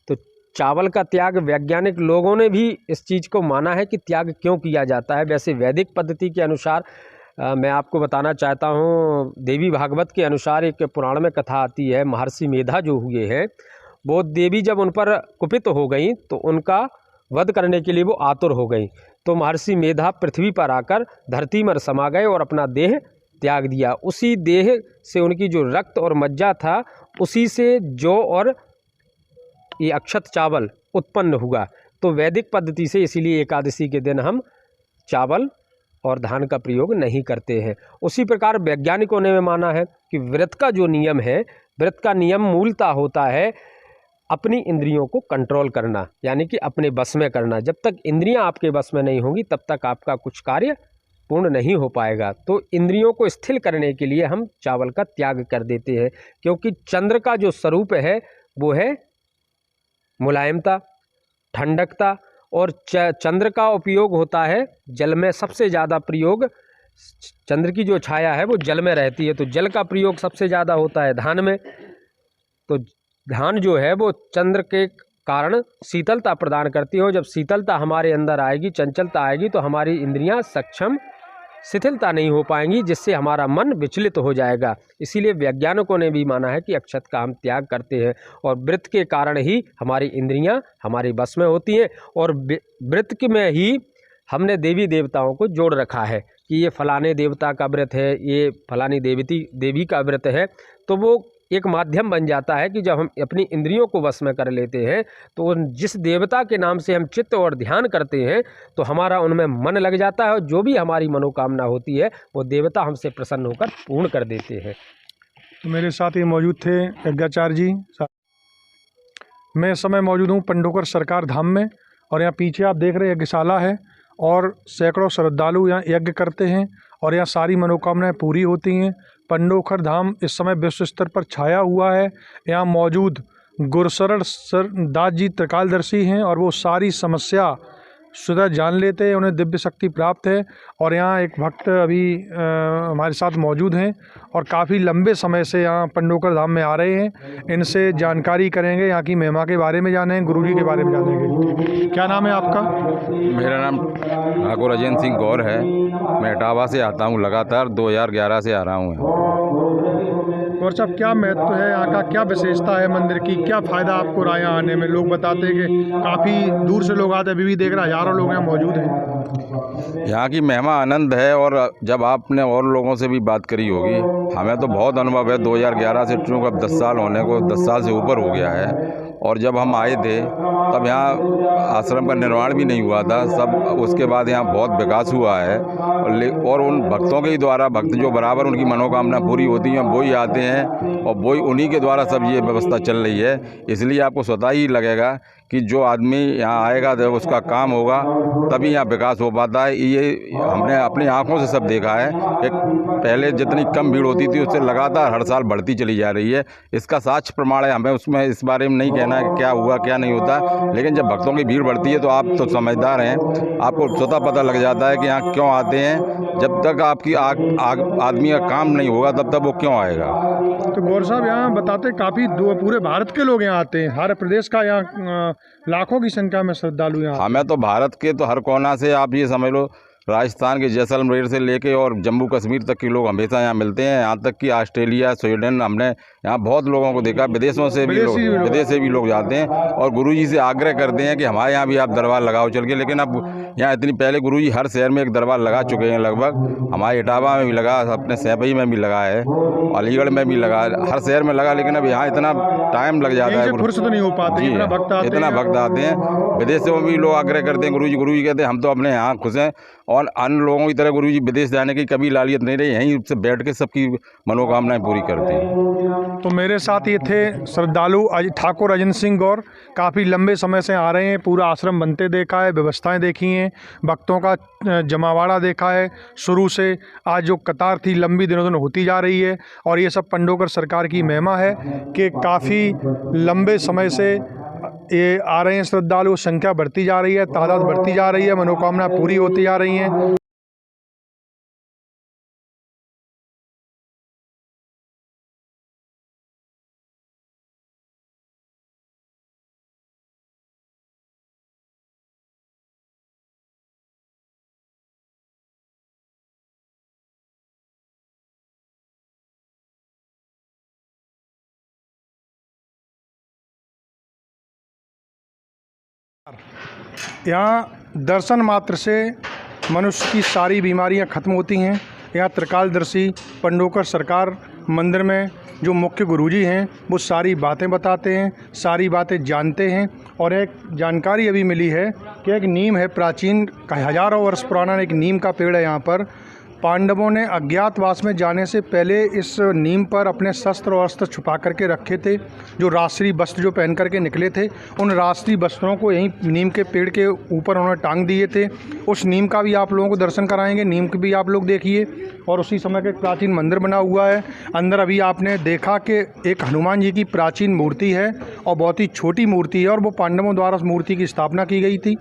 तो चावल का त्याग वैज्ञानिक लोगों ने भी इस चीज़ को माना है कि त्याग क्यों किया जाता है। वैसे वैदिक पद्धति के अनुसार मैं आपको बताना चाहता हूँ, देवी भागवत के अनुसार एक पुराण में कथा आती है, महर्षि मेधा जो हुए हैं वो देवी जब उन पर कुपित हो गई तो उनका वध करने के लिए वो आतुर हो गई, तो महर्षि मेधा पृथ्वी पर आकर धरती में समा गए और अपना देह त्याग दिया। उसी देह से उनकी जो रक्त और मज्जा था, उसी से जौ और ये अक्षत चावल उत्पन्न हुआ। तो वैदिक पद्धति से इसीलिए एकादशी के दिन हम चावल और धान का प्रयोग नहीं करते हैं। उसी प्रकार वैज्ञानिकों ने माना है कि व्रत का जो नियम है, व्रत का नियम मूलतः होता है अपनी इंद्रियों को कंट्रोल करना, यानी कि अपने बस में करना। जब तक इंद्रियां आपके बस में नहीं होंगी तब तक आपका कुछ कार्य पूर्ण नहीं हो पाएगा। तो इंद्रियों को स्थिर करने के लिए हम चावल का त्याग कर देते हैं, क्योंकि चंद्र का जो स्वरूप है वो है मुलायमता, ठंडकता, और चंद्र का उपयोग होता है जल में। सबसे ज़्यादा प्रयोग चंद्र की जो छाया है वो जल में रहती है, तो जल का प्रयोग सबसे ज़्यादा होता है धान में। तो धान जो है वो चंद्र के कारण शीतलता प्रदान करती है, और जब शीतलता हमारे अंदर आएगी, चंचलता आएगी, तो हमारी इंद्रियां सक्षम शिथिलता नहीं हो पाएंगी, जिससे हमारा मन विचलित हो जाएगा। इसीलिए वैज्ञानिकों ने भी माना है कि अक्षत का हम त्याग करते हैं, और व्रत के कारण ही हमारी इंद्रियां हमारे बस में होती हैं, और व्रत में ही हमने देवी देवताओं को जोड़ रखा है कि ये फलाने देवता का व्रत है, ये फलानी देवी का व्रत है। तो वो एक माध्यम बन जाता है कि जब हम अपनी इंद्रियों को वश में कर लेते हैं, तो जिस देवता के नाम से हम चित्त और ध्यान करते हैं, तो हमारा उनमें मन लग जाता है, और जो भी हमारी मनोकामना होती है वो देवता हमसे प्रसन्न होकर पूर्ण कर देते हैं। तो मेरे साथ ये मौजूद थे यज्ञाचार्य जी। मैं इस समय मौजूद हूँ पंडोकर सरकार धाम में, और यहाँ पीछे आप देख रहे हैं यज्ञशाला है, और सैकड़ों श्रद्धालु यहाँ यज्ञ करते हैं, और यहाँ सारी मनोकामनाएं पूरी होती हैं। पंडोकर धाम इस समय विश्व स्तर पर छाया हुआ है। यहाँ मौजूद गुरशरण दास जी त्रिकालदर्शी हैं, और वो सारी समस्या स्वतः जान लेते हैं, उन्हें दिव्य शक्ति प्राप्त है। और यहाँ एक भक्त अभी हमारे साथ मौजूद हैं, और काफ़ी लंबे समय से यहाँ पंडोकर धाम में आ रहे हैं। इनसे जानकारी करेंगे, यहाँ की महिमा के बारे में जानेंगे, गुरुजी के बारे में जानेंगे। क्या नाम है आपका? मेरा नाम ठाकुर अजय सिंह गौर है। मैं इटावा से आता हूँ, लगातार 2011 से आ रहा हूँ। और साहब, क्या महत्व है यहाँ का, क्या विशेषता है मंदिर की, क्या फ़ायदा आपको रहा यहाँ आने में? लोग बताते हैं कि काफ़ी दूर से लोग आते हैं, अभी भी देख रहे हैं हज़ारों लोग यहाँ मौजूद हैं। यहाँ की महिमा आनंद है, और जब आपने और लोगों से भी बात करी होगी, हमें तो बहुत अनुभव है। 2011 से चूँकि अब 10 साल होने को 10 साल से ऊपर हो गया है। और जब हम आए थे तब यहाँ आश्रम का निर्माण भी नहीं हुआ था, सब उसके बाद यहाँ बहुत विकास हुआ है। और उन भक्तों के ही द्वारा, भक्त जो बराबर उनकी मनोकामना पूरी होती हैं, वो ही आते हैं, और वो ही उन्हीं के द्वारा सब ये व्यवस्था चल रही है। इसलिए आपको स्वतः ही लगेगा कि जो आदमी यहाँ आएगा तो उसका काम होगा, तभी यहाँ विकास हो पाता है। ये हमने अपनी आंखों से सब देखा है कि पहले जितनी कम भीड़ होती थी, उससे लगातार हर साल बढ़ती चली जा रही है। इसका साक्ष्य प्रमाण है। हमें उसमें इस बारे में नहीं कहना है कि क्या हुआ क्या नहीं होता, लेकिन जब भक्तों की भीड़ बढ़ती है तो आप तो समझदार हैं, आपको स्वतः पता लग जाता है कि यहाँ क्यों आते हैं। जब तक आपकी आदमी का काम नहीं होगा तब तक वो क्यों आएगा। तो गौर साहब, यहाँ बताते काफ़ी पूरे भारत के लोग यहाँ आते हैं, हर प्रदेश का यहाँ लाखों की संख्या में श्रद्धालु यहाँ। हमें तो भारत के तो हर कोना से, आप ये समझ लो राजस्थान के जैसलमेर से लेके और जम्मू कश्मीर तक के लोग हमेशा यहाँ मिलते हैं। यहाँ तक कि ऑस्ट्रेलिया, स्वीडन, हमने यहाँ बहुत लोगों को देखा, विदेशों से भी लोग, विदेश से भी लोग जाते हैं, और गुरुजी से आग्रह करते हैं कि हमारे यहाँ भी आप दरबार लगाओ चल के। लेकिन अब यहाँ इतनी, पहले गुरुजी हर शहर में एक दरबार लगा चुके हैं लगभग। हमारे इटावा में भी लगा, अपने सैपई में भी लगा है, अलीगढ़ में भी लगा, हर शहर में लगा। लेकिन अब यहाँ इतना टाइम लग जाता है, फुर्सत नहीं हो पाती, इतना भक्त आते हैं। विदेशों में भी लोग आग्रह करते हैं, गुरुजी कहते हैं हम तो अपने यहाँ खुश हैं, और अन्य लोगों की तरह गुरुजी विदेश जाने की कभी लालियत नहीं रही, यहीं से बैठ के सबकी मनोकामनाएं पूरी करते हैं। तो मेरे साथ ये थे श्रद्धालु ठाकुर अजय सिंह गौर, काफ़ी लंबे समय से आ रहे हैं, पूरा आश्रम बनते देखा है, व्यवस्थाएं देखी हैं, भक्तों का जमावाड़ा देखा है शुरू से। आज जो कतार थी लंबी दिनों दिन होती जा रही है, और ये सब पंडोकर सरकार की महिमा है कि काफ़ी लंबे समय से ये आ रहे हैं श्रद्धालु, संख्या बढ़ती जा रही है, तादाद बढ़ती जा रही है, मनोकामना पूरी होती जा रही हैं। यहाँ दर्शन मात्र से मनुष्य की सारी बीमारियाँ ख़त्म होती हैं। यहाँ त्रिकालदर्शी पंडोकर सरकार मंदिर में जो मुख्य गुरुजी हैं वो सारी बातें बताते हैं, सारी बातें जानते हैं। और एक जानकारी अभी मिली है कि एक नीम है, प्राचीन हज़ारों वर्ष पुराना एक नीम का पेड़ है यहाँ पर, पांडवों ने अज्ञातवास में जाने से पहले इस नीम पर अपने शस्त्र और अस्त्र छुपा करके रखे थे। जो राष्ट्रीय वस्त्र जो पहन करके निकले थे, उन राष्ट्रीय वस्त्रों को यहीं नीम के पेड़ के ऊपर उन्होंने टांग दिए थे। उस नीम का भी आप लोगों को दर्शन कराएंगे। नीम के भी आप लोग देखिए। और उसी समय का एक प्राचीन मंदिर बना हुआ है। अंदर अभी आपने देखा कि एक हनुमान जी की प्राचीन मूर्ति है और बहुत ही छोटी मूर्ति है, और वो पांडवों द्वारा उस मूर्ति की स्थापना की गई थी।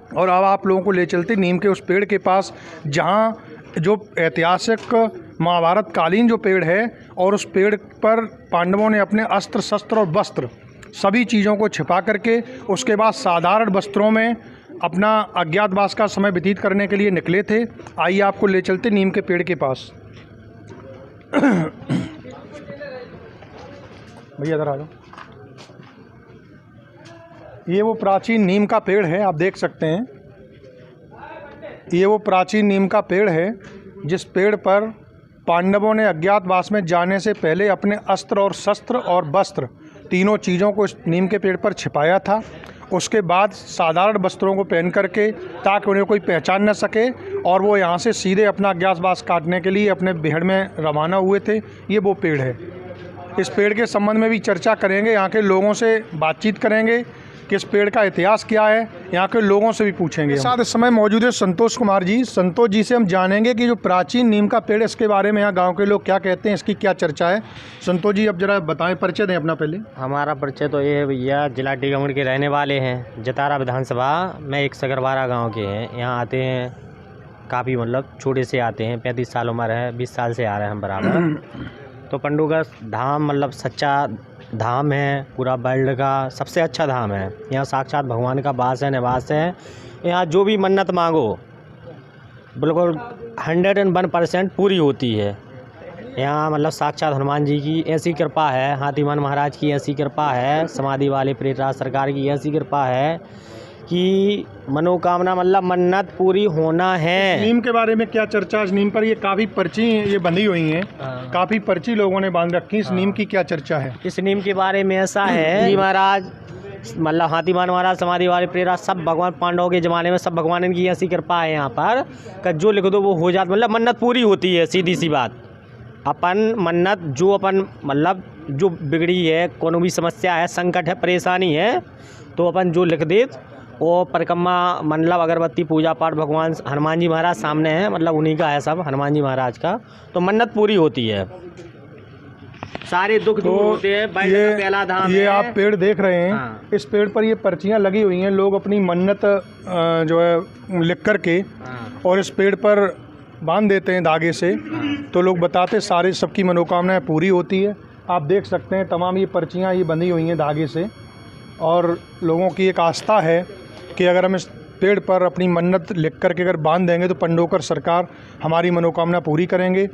और अब आप लोगों को ले चलते नीम के उस पेड़ के पास, जहाँ जो ऐतिहासिक महाभारत कालीन जो पेड़ है, और उस पेड़ पर पांडवों ने अपने अस्त्र शस्त्र और वस्त्र सभी चीज़ों को छिपा करके उसके बाद साधारण वस्त्रों में अपना अज्ञातवास का समय व्यतीत करने के लिए निकले थे। आइए आपको ले चलते नीम के पेड़ के पास। भैया इधर आ जाओ। ये वो प्राचीन नीम का पेड़ है, आप देख सकते हैं। ये वो प्राचीन नीम का पेड़ है जिस पेड़ पर पांडवों ने अज्ञातवास में जाने से पहले अपने अस्त्र और शस्त्र और वस्त्र तीनों चीज़ों को इस नीम के पेड़ पर छिपाया था। उसके बाद साधारण वस्त्रों को पहन करके, ताकि उन्हें कोई पहचान न सके, और वो यहाँ से सीधे अपना अज्ञातवास काटने के लिए अपने बिहड़ में रवाना हुए थे। ये वो पेड़ है। इस पेड़ के संबंध में भी चर्चा करेंगे, यहाँ के लोगों से बातचीत करेंगे कि इस पेड़ का इतिहास क्या है, यहाँ के लोगों से भी पूछेंगे। साथ इस समय मौजूद है संतोष कुमार जी। संतोष जी से हम जानेंगे कि जो प्राचीन नीम का पेड़, इसके बारे में यहाँ गांव के लोग क्या कहते हैं, इसकी क्या चर्चा है। संतोष जी अब जरा बताएं, परिचय दें अपना पहले। हमारा परिचय तो ये है भैया, जिला टीकमगढ़ के रहने वाले हैं, जतारा विधानसभा में एक सकरवारा गाँव के हैं। यहाँ आते हैं काफ़ी, मतलब छोटे से आते हैं, 35 साल उम्र है, 20 साल से आ रहे हैं हम बराबर। तो पंडोकर धाम मतलब सच्चा धाम है, पूरा वर्ल्ड का सबसे अच्छा धाम है। यहाँ साक्षात भगवान का वास है, निवास है। यहाँ जो भी मन्नत मांगो बिल्कुल 101% पूरी होती है। यहाँ मतलब साक्षात हनुमान जी की ऐसी कृपा है, हाथीमान महाराज की ऐसी कृपा है, समाधि वाले प्रेतराज सरकार की ऐसी कृपा है कि मनोकामना मतलब मन्नत पूरी होना है। नीम के बारे में क्या चर्चा? इस नीम पर ये काफ़ी पर्ची ये बंधी हुई हैं, काफ़ी पर्ची लोगों ने बांध रखी। इस नीम की क्या चर्चा है? इस नीम के बारे में ऐसा है, महाराज मतलब हाथीमान महाराज, समाधि वाले प्रेतराज, सब भगवान पांडवों के ज़माने में सब भगवान की ऐसी कृपा है यहाँ पर कि जो लिख दो वो हो जाता, मतलब मन्नत पूरी होती है। सीधी सी बात, अपन मन्नत जो अपन मतलब जो बिगड़ी है, कोनो भी समस्या है, संकट है, परेशानी है, तो अपन जो लिख दे वो परिक्रमा मतलब अगरबत्ती पूजा पाठ, भगवान हनुमान जी महाराज सामने हैं, मतलब उन्हीं का है सब, हनुमान जी महाराज का, तो मन्नत पूरी होती है, सारे दुख दूर होते हैं। पहला धाम ये आप पेड़ देख रहे हैं। हाँ। इस पेड़ पर ये पर्चियाँ लगी हुई हैं, लोग अपनी मन्नत जो है लिख करके और इस पेड़ पर बांध देते हैं धागे से। तो लोग बताते सारे सबकी मनोकामनाएं पूरी होती है। आप देख सकते हैं तमाम ये पर्चियाँ ये बंधी हुई हैं धागे से, और लोगों की एक आस्था है कि अगर हम इस पेड़ पर अपनी मन्नत लिख करके अगर बांध देंगे तो पंडोकर सरकार हमारी मनोकामना पूरी करेंगे।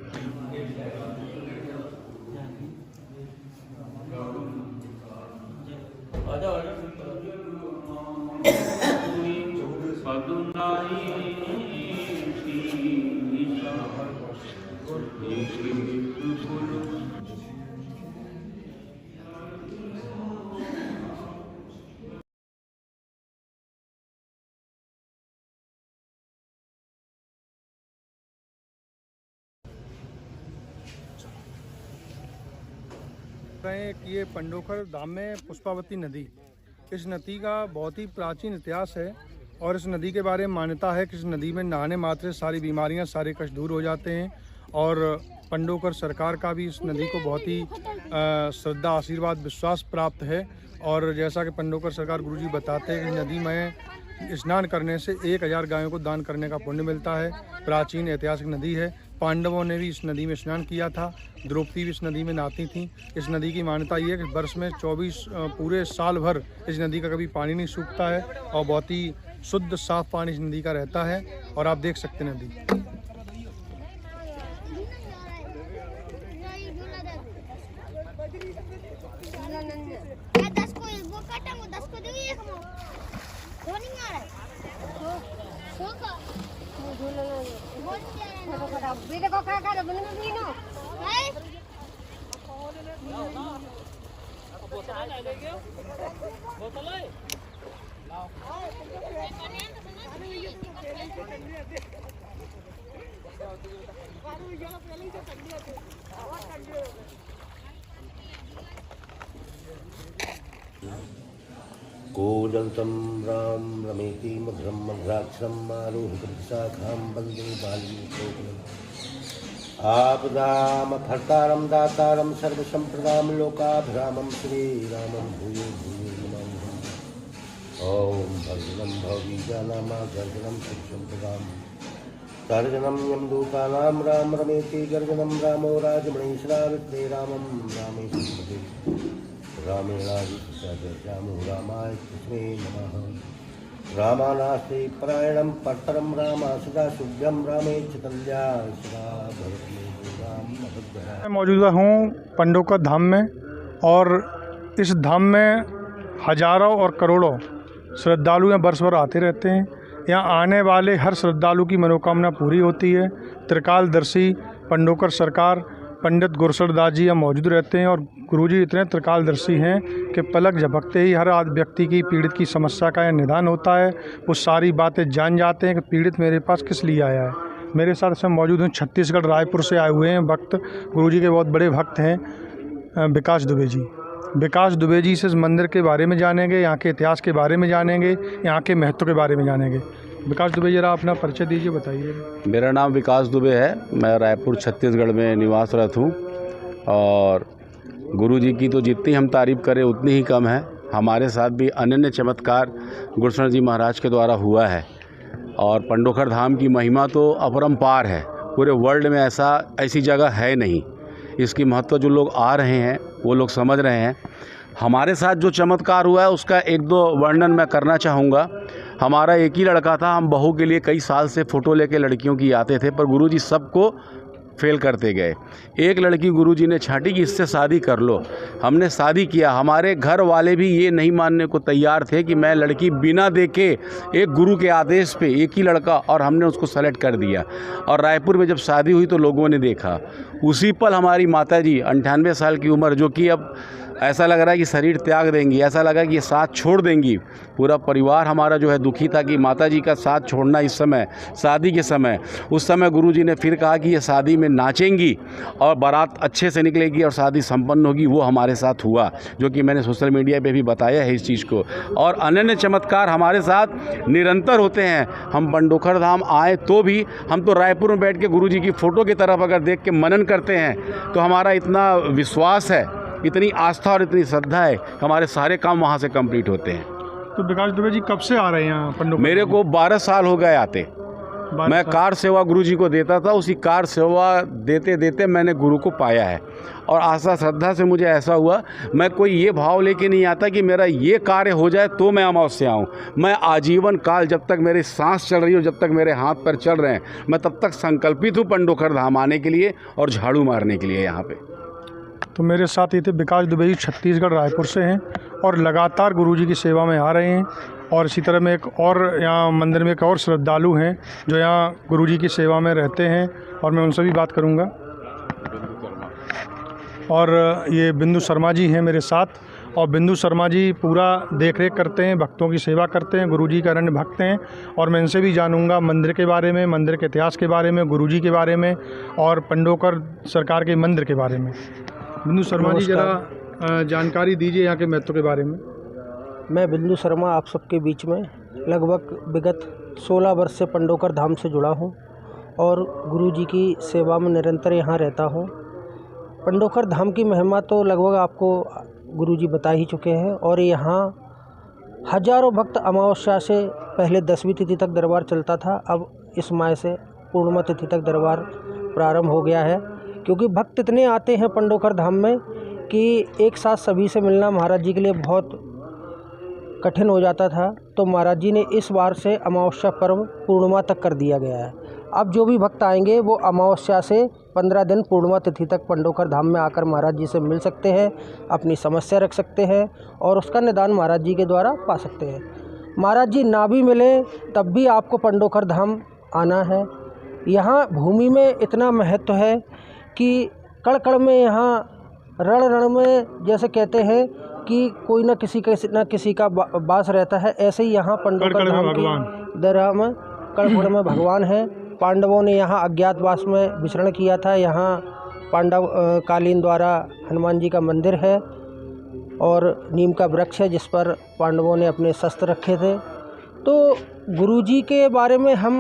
ये पंडोकर धाम में पुष्पावती नदी, इस नदी का बहुत ही प्राचीन इतिहास है और इस नदी के बारे में मान्यता है कि इस नदी में नहाने मात्र सारी बीमारियां, सारे कष्ट दूर हो जाते हैं। और पंडोकर सरकार का भी इस नदी को बहुत ही श्रद्धा, आशीर्वाद, विश्वास प्राप्त है। और जैसा कि पंडोकर सरकार गुरुजी बताते हैं कि नदी में स्नान करने से 1000 गायों को दान करने का पुण्य मिलता है। प्राचीन ऐतिहासिक नदी है। पांडवों ने भी इस नदी में स्नान किया था, द्रौपदी भी इस नदी में नहाती थी। इस नदी की मान्यता ये है कि वर्ष में 24 पूरे साल भर इस नदी का कभी पानी नहीं सूखता है और बहुत ही शुद्ध साफ पानी इस नदी का रहता है। और आप देख सकते हैं नदी। कूजन्तं राम रमेति मधुरं मधुराक्षरम् आरुह्य वन्दे बालीकोकिलम् आपदामपहर्तारं दातारं सर्वसम्प्रदां लोकाभिरामं श्रीरामं भूयो भूयो नमामि। ॐ भर्जनं भवबीजानामा गर्जनं सुसम्प्रदाम् तर्जनं यमदूतानां राम रमेति गर्जनं रामो राजमणीश्वरावित्रे रामं रामे सुमते रामेणादित्यामो रामाय तस्मै नमः। रामानास्ते परायणं परतरं राम सदा शुभ्यं रामे च कल्याण सदा भवति राम भद्रः। मैं मौजूदा हूँ पंडोकर धाम में और इस धाम में हजारों और करोड़ों श्रद्धालु यहाँ वर्ष भर आते रहते हैं। यहाँ आने वाले हर श्रद्धालु की मनोकामना पूरी होती है। त्रिकालदर्शी पंडोकर सरकार पंडित गुरसर दास जी यहाँ मौजूद रहते हैं और गुरुजी इतने त्रिकालदर्शी हैं कि पलक झपकते ही हर व्यक्ति की पीड़ित की समस्या का यहाँ निदान होता है। वो सारी बातें जान जाते हैं कि पीड़ित मेरे पास किस लिए आया है। मेरे साथ इसमें मौजूद हैं छत्तीसगढ़ रायपुर से आए हुए हैं भक्त, गुरुजी के बहुत बड़े भक्त हैं विकास दुबे जी। विकास दुबे जी से इस मंदिर के बारे में जानेंगे, यहाँ के इतिहास के बारे में जानेंगे, यहाँ के महत्व के बारे में जानेंगे। विकास दुबे जरा अपना परिचय दीजिए, बताइए। मेरा नाम विकास दुबे है, मैं रायपुर छत्तीसगढ़ में निवासरत हूँ और गुरुजी की तो जितनी हम तारीफ़ करें उतनी ही कम है। हमारे साथ भी अनन्य चमत्कार गुरसर जी महाराज के द्वारा हुआ है और पंडोकर धाम की महिमा तो अपरंपार है। पूरे वर्ल्ड में ऐसी जगह है नहीं। इसकी महत्व जो लोग आ रहे हैं वो लोग समझ रहे हैं। हमारे साथ जो चमत्कार हुआ है उसका एक दो वर्णन मैं करना चाहूँगा। हमारा एक ही लड़का था, हम बहू के लिए कई साल से फ़ोटो लेके लड़कियों की आते थे, पर गुरुजी सबको फेल करते गए। एक लड़की गुरुजी ने छांटी कि इससे शादी कर लो। हमने शादी किया। हमारे घर वाले भी ये नहीं मानने को तैयार थे कि मैं लड़की बिना देखे एक गुरु के आदेश पे, एक ही लड़का, और हमने उसको सेलेक्ट कर दिया। और रायपुर में जब शादी हुई तो लोगों ने देखा। उसी पल हमारी माताजी 98 साल की उम्र, जो कि अब ऐसा लग रहा है कि शरीर त्याग देंगी, ऐसा लगा कि ये साथ छोड़ देंगी। पूरा परिवार हमारा जो है दुखी था कि माताजी का साथ छोड़ना इस समय, शादी के समय। उस समय गुरुजी ने फिर कहा कि ये शादी में नाचेंगी और बारात अच्छे से निकलेगी और शादी संपन्न होगी। वो हमारे साथ हुआ, जो कि मैंने सोशल मीडिया पे भी बताया है इस चीज़ को। और अनन्य चमत्कार हमारे साथ निरंतर होते हैं। हम पंडोकर धाम आए तो भी हम तो रायपुर में बैठ के गुरुजी की फ़ोटो की तरफ अगर देख के मनन करते हैं तो हमारा इतना विश्वास है, इतनी आस्था और इतनी श्रद्धा है, हमारे सारे काम वहाँ से कंप्लीट होते हैं। तो विकास दुबे जी कब से आ रहे हैं यहाँ पंडोकर? मेरे को 12 साल हो गए आते। मैं कार सेवा गुरुजी को देता था, उसी कार सेवा देते देते मैंने गुरु को पाया है। और आस्था श्रद्धा से मुझे ऐसा हुआ, मैं कोई ये भाव लेके नहीं आता कि मेरा ये कार्य हो जाए तो मैं अमावस्या आऊँ। मैं आजीवन काल, जब तक मेरी सांस चल रही हो, जब तक मेरे हाथ पैर चल रहे हैं, मैं तब तक संकल्पित हूँ पंडोकर धाम आने के लिए और झाड़ू मारने के लिए यहाँ पे। तो मेरे साथ ये थे विकास दुबे जी, छत्तीसगढ़ रायपुर से हैं और लगातार गुरुजी की सेवा में आ रहे हैं। और इसी तरह में एक और यहाँ मंदिर में एक और श्रद्धालु हैं जो यहाँ गुरुजी की सेवा में रहते हैं और मैं उनसे भी बात करूँगा। और ये बिंदु शर्मा जी हैं मेरे साथ, और बिंदु शर्मा जी पूरा देख रेख करते हैं, भक्तों की सेवा करते हैं, गुरुजी के अनन्य भक्त हैं। और मैं इनसे भी जानूंगा मंदिर के बारे में, मंदिर के इतिहास के बारे में, गुरुजी के बारे में और पंडोकर सरकार के मंदिर के बारे में। बिंदु शर्मा जी जरा जानकारी दीजिए यहाँ के महत्व के बारे में। मैं बिंदु शर्मा आप सबके बीच में लगभग विगत 16 वर्ष से पंडोकर धाम से जुड़ा हूँ और गुरुजी की सेवा में निरंतर यहाँ रहता हूँ। पंडोकर धाम की महिमा तो लगभग आपको गुरुजी बता ही चुके हैं और यहाँ हजारों भक्त अमावस्या से पहले 10वीं तिथि तक दरबार चलता था। अब इस माह से पूर्णिमा तिथि तक दरबार प्रारंभ हो गया है, क्योंकि भक्त इतने आते हैं पंडोकर धाम में कि एक साथ सभी से मिलना महाराज जी के लिए बहुत कठिन हो जाता था। तो महाराज जी ने इस बार से अमावस्या पर्व पूर्णिमा तक कर दिया गया है। अब जो भी भक्त आएंगे वो अमावस्या से 15 दिन पूर्णिमा तिथि तक पंडोकर धाम में आकर महाराज जी से मिल सकते हैं, अपनी समस्या रख सकते हैं और उसका निदान महाराज जी के द्वारा पा सकते हैं। महाराज जी ना भी मिले तब भी आपको पंडोकर धाम आना है। यहाँ भूमि में इतना महत्व है कि कण कण में, यहाँ रण रण में, जैसे कहते हैं कि कोई न किसी का वास रहता है, ऐसे ही यहाँ पंडोकर धाम की दरगाह में कण कण में भगवान है। पांडवों ने यहाँ अज्ञातवास में विचरण किया था। यहाँ पांडव कालीन द्वारा हनुमान जी का मंदिर है और नीम का वृक्ष है जिस पर पांडवों ने अपने शस्त्र रखे थे। तो गुरुजी के बारे में हम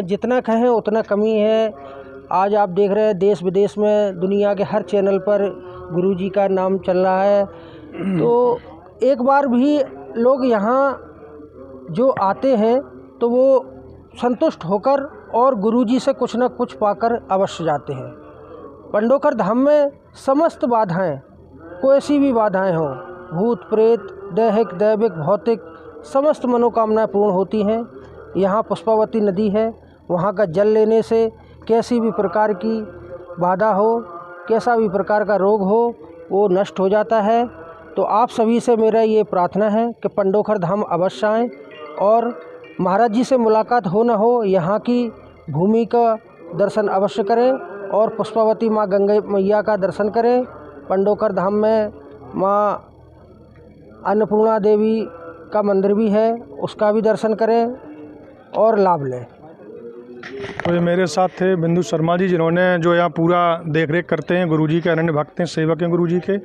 जितना कहें उतना कमी है। आज आप देख रहे हैं देश विदेश में, दुनिया के हर चैनल पर गुरुजी का नाम चल रहा है। तो एक बार भी लोग यहाँ जो आते हैं तो वो संतुष्ट होकर और गुरुजी से कुछ न कुछ पाकर अवश्य जाते हैं। पंडोकर धाम में समस्त बाधाएं, कोई सी भी बाधाएं हों, भूत प्रेत, दैहिक दैविक भौतिक, समस्त मनोकामनाएं पूर्ण होती हैं। यहाँ पुष्पावती नदी है, वहाँ का जल लेने से कैसी भी प्रकार की बाधा हो, कैसा भी प्रकार का रोग हो, वो नष्ट हो जाता है। तो आप सभी से मेरा ये प्रार्थना है कि पंडोकर धाम अवश्य आएँ और महाराज जी से मुलाकात हो न हो, यहाँ की भूमि का दर्शन अवश्य करें और पुष्पावती माँ गंगा मैया का दर्शन करें। पंडोकर धाम में माँ अन्नपूर्णा देवी का मंदिर भी है, उसका भी दर्शन करें और लाभ लें। तो ये मेरे साथ थे बिंदु शर्मा जी, जिन्होंने जो यहाँ पूरा देख रेख करते हैं, गुरुजी के अनन्य भक्त हैं, सेवक हैं गुरुजी के,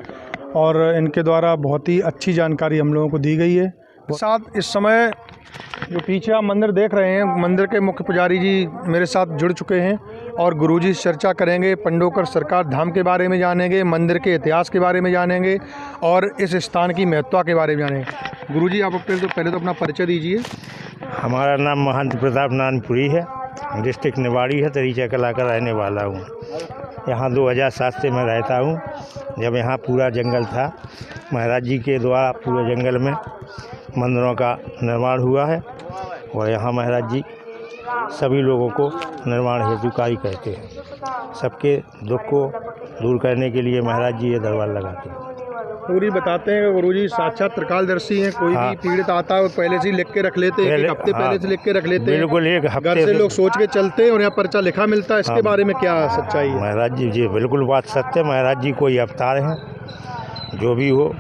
और इनके द्वारा बहुत ही अच्छी जानकारी हम लोगों को दी गई है। साथ इस समय जो पीछे आप मंदिर देख रहे हैं, मंदिर के मुख्य पुजारी जी मेरे साथ जुड़ चुके हैं और गुरुजी से चर्चा करेंगे, पंडोकर सरकार धाम के बारे में जानेंगे, मंदिर के इतिहास के बारे में जानेंगे और इस स्थान की महत्ता के बारे में जानेंगे। गुरुजी आप पहले तो अपना परिचय दीजिए। हमारा नाम महंत प्रताप नानपुरी है, डिस्ट्रिक्ट निवाड़ी है, तरीचा कला का रहने वाला हूँ। यहाँ 2007 से मैं रहता हूँ। जब यहाँ पूरा जंगल था, महाराज जी के द्वारा पूरे जंगल में मंदिरों का निर्माण हुआ है और यहाँ महाराज जी सभी लोगों को निर्माण हेतु कार्य करते हैं। सबके दुख को दूर करने के लिए महाराज जी ये दरबार लगाते हैं। पूरी बताते हैं गुरुजी साक्षात त्रिकालदर्शी हैं। कोई भी पीड़ित आता है वो पहले से लिख के रख लेते हैं, एक हफ्ते पहले से लिख के रख लेते हैं। बिल्कुल, एक हफ्ते घर से लोग सोच के चलते हैं और यहाँ पर्चा लिखा मिलता है। इसके बारे में क्या सच्चाई है? महाराज जी बिल्कुल बात सत्य है। महाराज जी कोई अवतार हैं, जो भी हो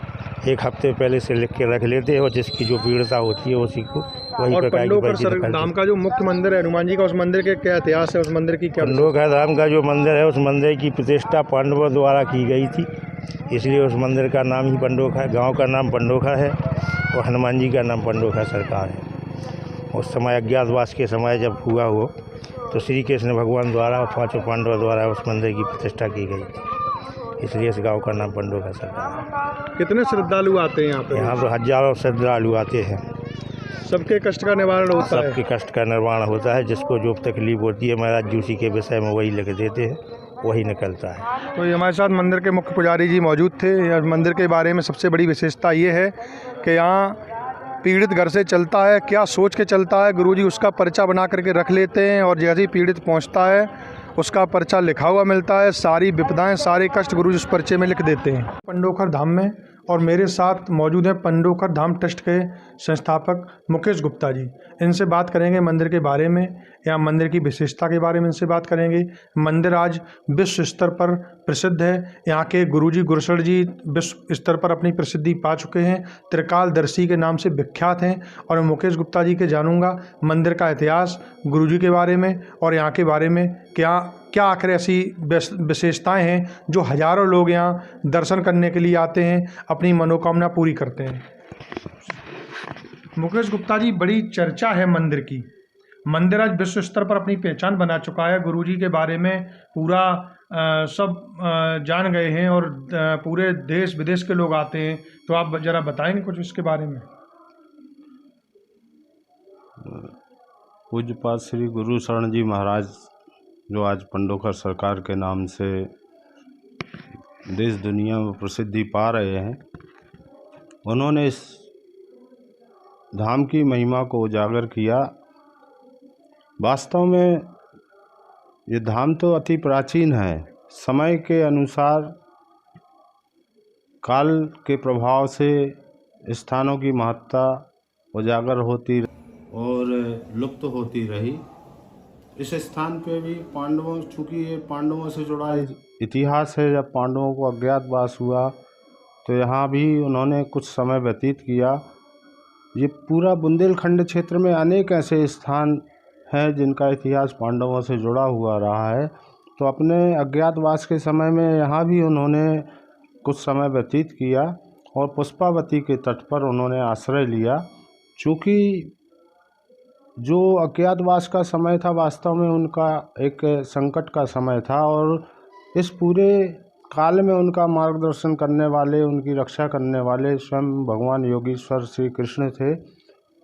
एक हफ्ते पहले से लिख के रख लेते हैं और जिसकी जो पीड़िता होती है उसी को वही और पंडोकर धाम का जो मुख्य मंदिर है हनुमान जी का, उस मंदिर के क्या इतिहास है? उस मंदिर की क्या? पंडोकर धाम का जो मंदिर है, उस मंदिर की प्रतिष्ठा पांडवों द्वारा की गई थी, इसलिए उस मंदिर का नाम ही पंडोकर, गांव का नाम पंडोकर है और हनुमान जी का नाम पंडोकर सरकार है। उस समय अज्ञातवास के समय जब हुआ हो तो श्री कृष्ण भगवान द्वारा और 5 पांडवों द्वारा उस मंदिर की प्रतिष्ठा की गई थी, इसलिए इस गांव का नाम पंडोकर सरकार है। कितने श्रद्धालु आते हैं यहाँ पे? यहाँ तो हजारों श्रद्धालु आते हैं। सबके कष्ट का निवारण होता है? सबके कष्ट का निर्माण होता है। जिसको जो तकलीफ होती है महाराज जी उसी के विषय में वही लिख देते हैं, वही निकलता है। तो ये हमारे साथ मंदिर के मुख्य पुजारी जी मौजूद थे। मंदिर के बारे में सबसे बड़ी विशेषता ये है कि यहाँ पीड़ित घर से चलता है, क्या सोच के चलता है, गुरुजी उसका पर्चा बना करके रख लेते हैं और जैसे ही पीड़ित पहुँचता है उसका पर्चा लिखा हुआ मिलता है। सारी विपदाएं, सारे कष्ट गुरुजी उस पर्चे में लिख देते हैं। पंडोकर धाम में और मेरे साथ मौजूद हैं पंडोकर धाम ट्रस्ट के संस्थापक मुकेश गुप्ता जी। इनसे बात करेंगे मंदिर के बारे में या मंदिर की विशेषता के बारे में इनसे बात करेंगे। मंदिर आज विश्व स्तर पर प्रसिद्ध है। यहाँ के गुरुजी गुरसर जी विश्व स्तर पर अपनी प्रसिद्धि पा चुके हैं, त्रिकालदर्शी के नाम से विख्यात हैं। और मैं मुकेश गुप्ता जी के जानूंगा मंदिर का इतिहास, गुरुजी के बारे में और यहाँ के बारे में क्या आखिर ऐसी विशेषताएं हैं जो हजारों लोग यहाँ दर्शन करने के लिए आते हैं, अपनी मनोकामना पूरी करते हैं। मुकेश गुप्ता जी, बड़ी चर्चा है मंदिर की। मंदिर आज विश्व स्तर पर अपनी पहचान बना चुका है। गुरुजी के बारे में पूरा सब जान गए हैं और पूरे देश विदेश के लोग आते हैं। तो आप ज़रा बताएंगे कुछ इसके बारे में? पूज्यपाद श्री गुरु शरण जी महाराज जो आज पंडोकर सरकार के नाम से देश दुनिया में प्रसिद्धि पा रहे हैं, उन्होंने इस धाम की महिमा को उजागर किया। वास्तव में ये धाम तो अति प्राचीन है। समय के अनुसार काल के प्रभाव से स्थानों की महत्ता उजागर होती और लुप्त होती रही। इस स्थान पे भी पांडवों, चूँकि ये पांडवों से जुड़ा इतिहास है, जब पांडवों को अज्ञातवास हुआ तो यहाँ भी उन्होंने कुछ समय व्यतीत किया। ये पूरा बुंदेलखंड क्षेत्र में अनेक ऐसे स्थान हैं जिनका इतिहास पांडवों से जुड़ा हुआ रहा है। तो अपने अज्ञातवास के समय में यहाँ भी उन्होंने कुछ समय व्यतीत किया और पुष्पावती के तट पर उन्होंने आश्रय लिया। चूँकि जो अज्ञातवास का समय था वास्तव में उनका एक संकट का समय था और इस पूरे काल में उनका मार्गदर्शन करने वाले, उनकी रक्षा करने वाले स्वयं भगवान योगीश्वर श्री कृष्ण थे।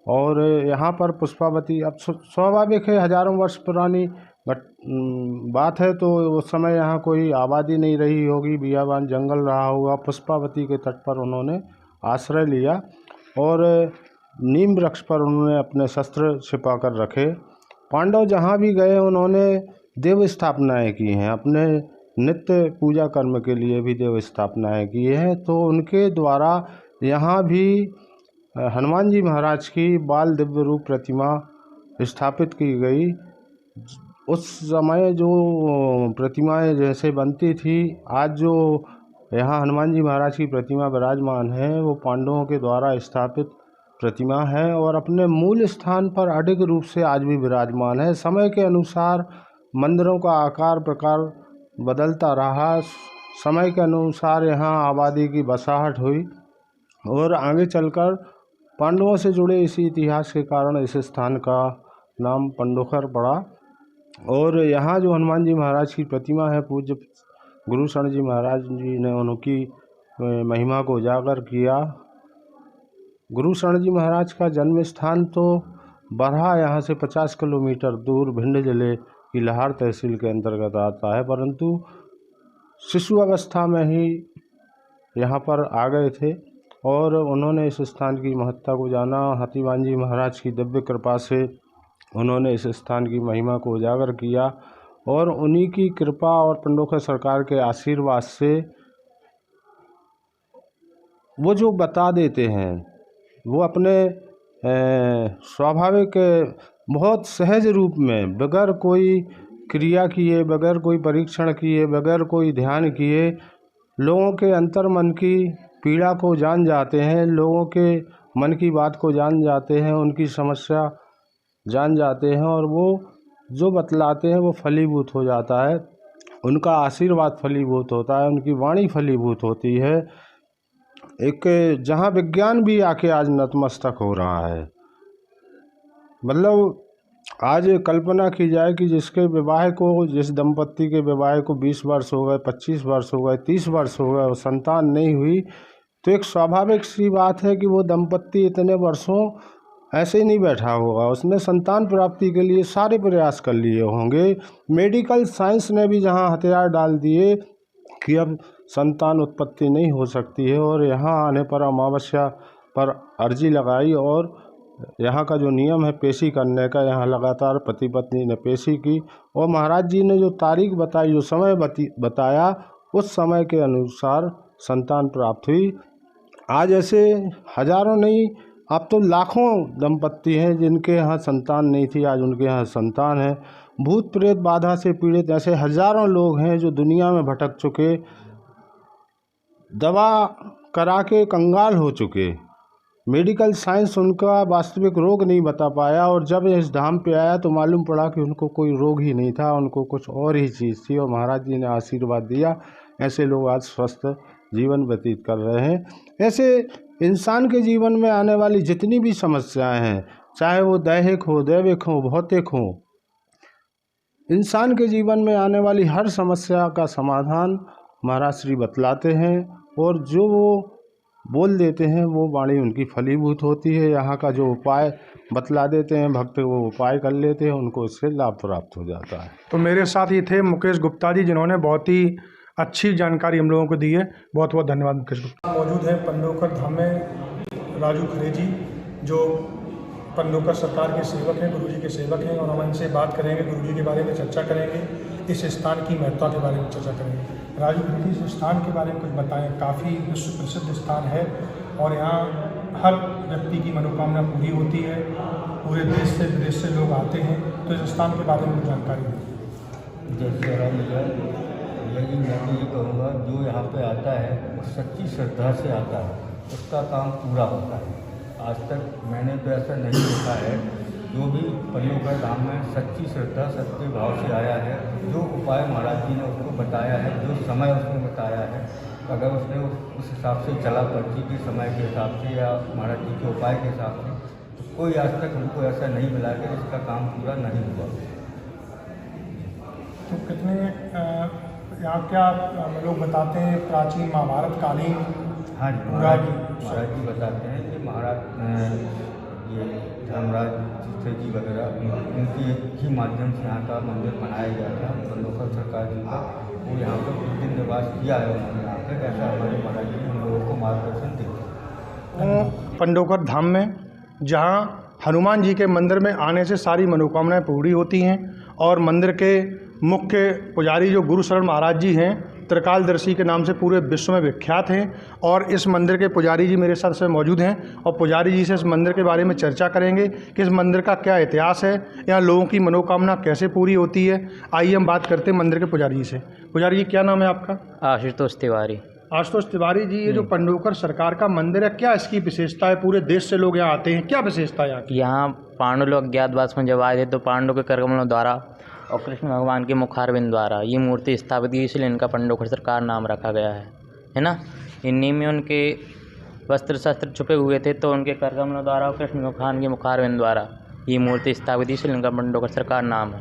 और यहाँ पर पुष्पावती अब स्वाभाविक है, हजारों वर्ष पुरानी बात है, तो उस समय यहाँ कोई आबादी नहीं रही होगी, बियाबान जंगल रहा होगा। पुष्पावती के तट पर उन्होंने आश्रय लिया और नीम वृक्ष पर उन्होंने अपने शस्त्र छिपा कर रखे। पांडव जहाँ भी गए उन्होंने देव स्थापनाएँ की हैं, अपने नित्य पूजा कर्म के लिए भी देव स्थापनाएँ की हैं। तो उनके द्वारा यहाँ भी हनुमान जी महाराज की बाल दिव्य रूप प्रतिमा स्थापित की गई। उस समय जो प्रतिमाएं जैसे बनती थी, आज जो यहाँ हनुमान जी महाराज की प्रतिमा विराजमान है वो पांडवों के द्वारा स्थापित प्रतिमा है और अपने मूल स्थान पर अडिग रूप से आज भी विराजमान है। समय के अनुसार मंदिरों का आकार प्रकार बदलता रहा, समय के अनुसार यहाँ आबादी की बसाहट हुई और आगे चलकर पांडवों से जुड़े इसी इतिहास के कारण इस स्थान का नाम पंडोखर पड़ा। और यहाँ जो हनुमान जी महाराज की प्रतिमा है, पूज्य गुरु शरण जी महाराज जी ने उनकी महिमा को उजागर किया। गुरु शरण जी महाराज का जन्म स्थान तो बरहा यहाँ से 50 किलोमीटर दूर भिंड जिले की लाहौर तहसील के अंतर्गत आता है, परंतु शिशु अवस्था में ही यहाँ पर आ गए थे और उन्होंने इस स्थान की महत्ता को जाना। हतिमान जी महाराज की दिव्य कृपा से उन्होंने इस स्थान की महिमा को उजागर किया और उन्हीं की कृपा और पंडोखर सरकार के आशीर्वाद से वो जो बता देते हैं वो अपने स्वाभाविक बहुत सहज रूप में, बगैर कोई क्रिया किए, बगैर कोई परीक्षण किए, बगैर कोई ध्यान किए, लोगों के अंतर मन की पीड़ा को जान जाते हैं, लोगों के मन की बात को जान जाते हैं, उनकी समस्या जान जाते हैं और वो जो बतलाते हैं वो फलीभूत हो जाता है। उनका आशीर्वाद फलीभूत होता है, उनकी वाणी फलीभूत होती है। एक जहाँ विज्ञान भी आके आज नतमस्तक हो रहा है। मतलब आज कल्पना की जाए कि जिसके विवाह को, जिस दंपत्ति के विवाह को 20 वर्ष हो गए, 25 वर्ष हो गए, 30 वर्ष हो गए और संतान नहीं हुई, तो एक स्वाभाविक सी बात है कि वो दंपत्ति इतने वर्षों ऐसे ही नहीं बैठा होगा, उसने संतान प्राप्ति के लिए सारे प्रयास कर लिए होंगे। मेडिकल साइंस ने भी जहाँ हथियार डाल दिए कि अब संतान उत्पत्ति नहीं हो सकती है और यहाँ आने पर अमावस्या पर अर्जी लगाई और यहाँ का जो नियम है पेशी करने का, यहाँ लगातार पति पत्नी ने पेशी की और महाराज जी ने जो तारीख बताई, जो समय बताया, उस समय के अनुसार संतान प्राप्त हुई। आज ऐसे हजारों नहीं, अब तो लाखों दंपत्ति हैं जिनके यहाँ संतान नहीं थी, आज उनके यहाँ संतान है। भूत प्रेत बाधा से पीड़ित ऐसे हजारों लोग हैं जो दुनिया में भटक चुके, दवा करा के कंगाल हो चुके, मेडिकल साइंस उनका वास्तविक रोग नहीं बता पाया और जब इस धाम पे आया तो मालूम पड़ा कि उनको कोई रोग ही नहीं था, उनको कुछ और ही चीज़ थी और महाराज जी ने आशीर्वाद दिया। ऐसे लोग आज स्वस्थ जीवन व्यतीत कर रहे हैं। ऐसे इंसान के जीवन में आने वाली जितनी भी समस्याएं हैं, चाहे वो दैहिक हो, दैविक हो, भौतिक हो, इंसान के जीवन में आने वाली हर समस्या का समाधान महाराज श्री बतलाते हैं और जो वो बोल देते हैं वो वाणी उनकी फलीभूत होती है। यहाँ का जो उपाय बतला देते हैं भक्त, वो उपाय कर लेते हैं, उनको इससे लाभ प्राप्त हो जाता है। तो मेरे साथ ये थे मुकेश गुप्ता जी, जिन्होंने बहुत ही अच्छी जानकारी हम लोगों को दी है। बहुत बहुत धन्यवाद मुकेश गुप्ता। मौजूद है पंडोकर धाम में राजू खरे जी, जो पंडोकर सरकार के सेवक हैं, गुरुजी के सेवक हैं और हम इनसे बात करेंगे, गुरुजी के बारे में चर्चा करेंगे, इस स्थान की महत्ता के बारे में चर्चा करेंगे। राजू खरे जी, इस स्थान के बारे में कुछ बताएं। काफ़ी विश्व प्रसिद्ध स्थान है और यहाँ हर व्यक्ति की मनोकामना पूरी होती है, पूरे देश से विदेश से लोग आते हैं, तो इस स्थान के बारे में कुछ जानकारी दें। जय श्री राम। लेकिन मैं तो ये कहूँगा, जो यहाँ पे आता है वो सच्ची श्रद्धा से आता है, उसका काम पूरा होता है। आज तक मैंने तो ऐसा नहीं देखा है जो भी पंडोकर धाम में सच्ची श्रद्धा सच्चे भाव से आया है, जो उपाय महाराज जी ने उसको बताया है, जो समय उसने बताया है, अगर उसने उस हिसाब से चला पर्ची के समय के हिसाब से या महाराज जी के उपाय के हिसाब से, तो कोई आज तक हमको ऐसा नहीं मिला कि इसका काम पूरा नहीं हुआ। तो कितने यहाँ क्या लोग बताते हैं प्राचीन महाभारत कालीन? हाँ जी, महाराज जी बताते हैं कि महाराज ये धर्मराज जी वगैरह उनके ही माध्यम से यहाँ का मंदिर बनाया गया था। पंडोकर सरकार जी का वो यहाँ पर कुछ दिन निवास किया है उन्होंने यहाँ पर, ऐसा हमारे महाराज जी हम लोगों को मार्गदर्शन देते। पंडोकर धाम में जहाँ हनुमान जी के मंदिर में आने से सारी मनोकामनाएं पूरी होती हैं और मंदिर के मुख्य पुजारी जो गुरु शरण महाराज जी हैं, त्रिकालदर्शी के नाम से पूरे विश्व में विख्यात हैं और इस मंदिर के पुजारी जी मेरे साथ मौजूद हैं और पुजारी जी से इस मंदिर के बारे में चर्चा करेंगे कि इस मंदिर का क्या इतिहास है, यहाँ लोगों की मनोकामना कैसे पूरी होती है। आइए हम बात करते हैं मंदिर के पुजारी जी से। पुजारी जी, क्या नाम है आपका? आशुतोष तिवारी। आशुतोष तिवारी जी, ये जो पंडोकर सरकार का मंदिर है, क्या इसकी विशेषता है? पूरे देश से लोग यहाँ आते हैं, क्या विशेषता है यहाँ की? यहाँ पांडु लोग अज्ञातवास में जब आए थे तो पांडु के करकमलों द्वारा और कृष्ण भगवान के मुखारविंद द्वारा ये मूर्ति स्थापित की, इसलिए इनका पंडोकर सरकार नाम रखा गया है ना। इन्हीं में उनके वस्त्र शस्त्र छुपे हुए थे, तो उनके करकमलों द्वारा और कृष्ण भगवान के मुखारविंद द्वारा ये मूर्ति स्थापित, इसलिए इनका पंडोकर सरकार नाम है।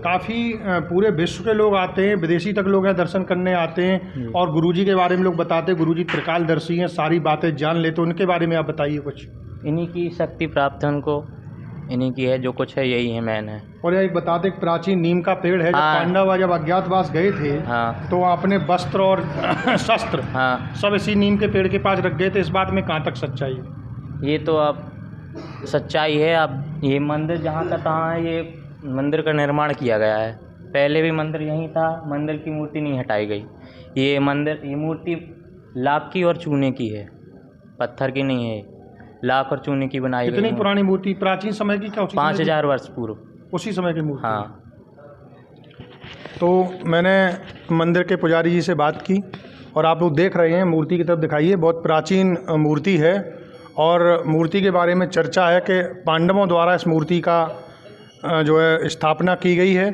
काफ़ी पूरे विश्व के लोग आते हैं, विदेशी तक लोग यहाँ दर्शन करने आते हैं और गुरुजी के बारे में लोग बताते हैं, गुरुजी त्रिकालदर्शी हैं, सारी बातें जान लेते। तो उनके बारे में आप बताइए कुछ। इन्हीं की शक्ति प्राप्त है उनको, इन्हीं की है, जो कुछ है यही है, मैन है। और एक बताते एक प्राचीन नीम का पेड़ है। हाँ। जब पांडव जब अज्ञातवास गए थे, हाँ, तो अपने वस्त्र और शस्त्र, हाँ, सब इसी नीम के पेड़ के पास रख गए थे। इस बात में कहाँ तक सच्चाई है? ये तो अब सच्चाई है। अब ये मंदिर जहाँ का तहाँ है, ये मंदिर का निर्माण किया गया है। पहले भी मंदिर यहीं था, मंदिर की मूर्ति नहीं हटाई गई। ये मूर्ति लाख की और चूने की है, पत्थर की नहीं है, लाख और चूने की बनाई गई। कितनी पुरानी मूर्ति? प्राचीन समय की क्या? 5000 वर्ष पूर्व, उसी समय की मूर्ति। हाँ। तो मैंने मंदिर के पुजारी जी से बात की और आप लोग देख रहे हैं, मूर्ति की तरफ दिखाइए। बहुत प्राचीन मूर्ति है और मूर्ति के बारे में चर्चा है कि पांडवों द्वारा इस मूर्ति का जो है स्थापना की गई है।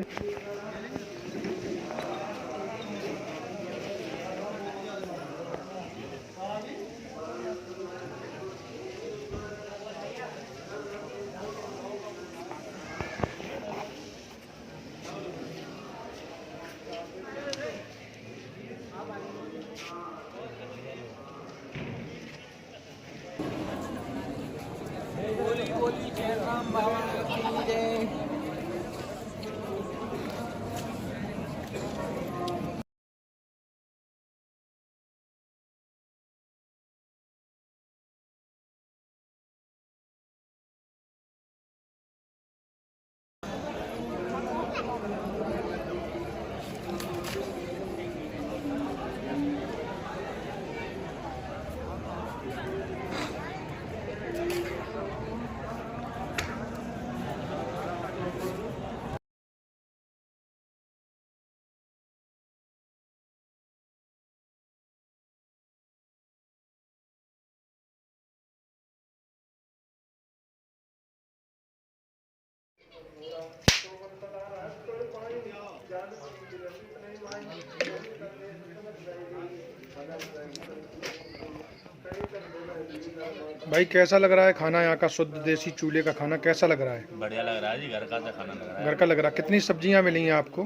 भाई कैसा लग रहा है खाना? यहाँ का शुद्ध देसी चूल्हे का खाना कैसा लग रहा है? बढ़िया लग रहा है जी, घर का खाना लग रहा है। घर का लग रहा है। कितनी सब्जियाँ मिली हैं आपको?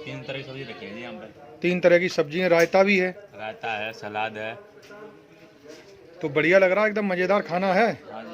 3 तरह की सब्जी रखी है जी यहाँ पे। 3 तरह की सब्जियाँ, रायता भी है? रायता है, सलाद है। तो बढ़िया लग रहा है, एकदम मज़ेदार खाना है। हाँ जी।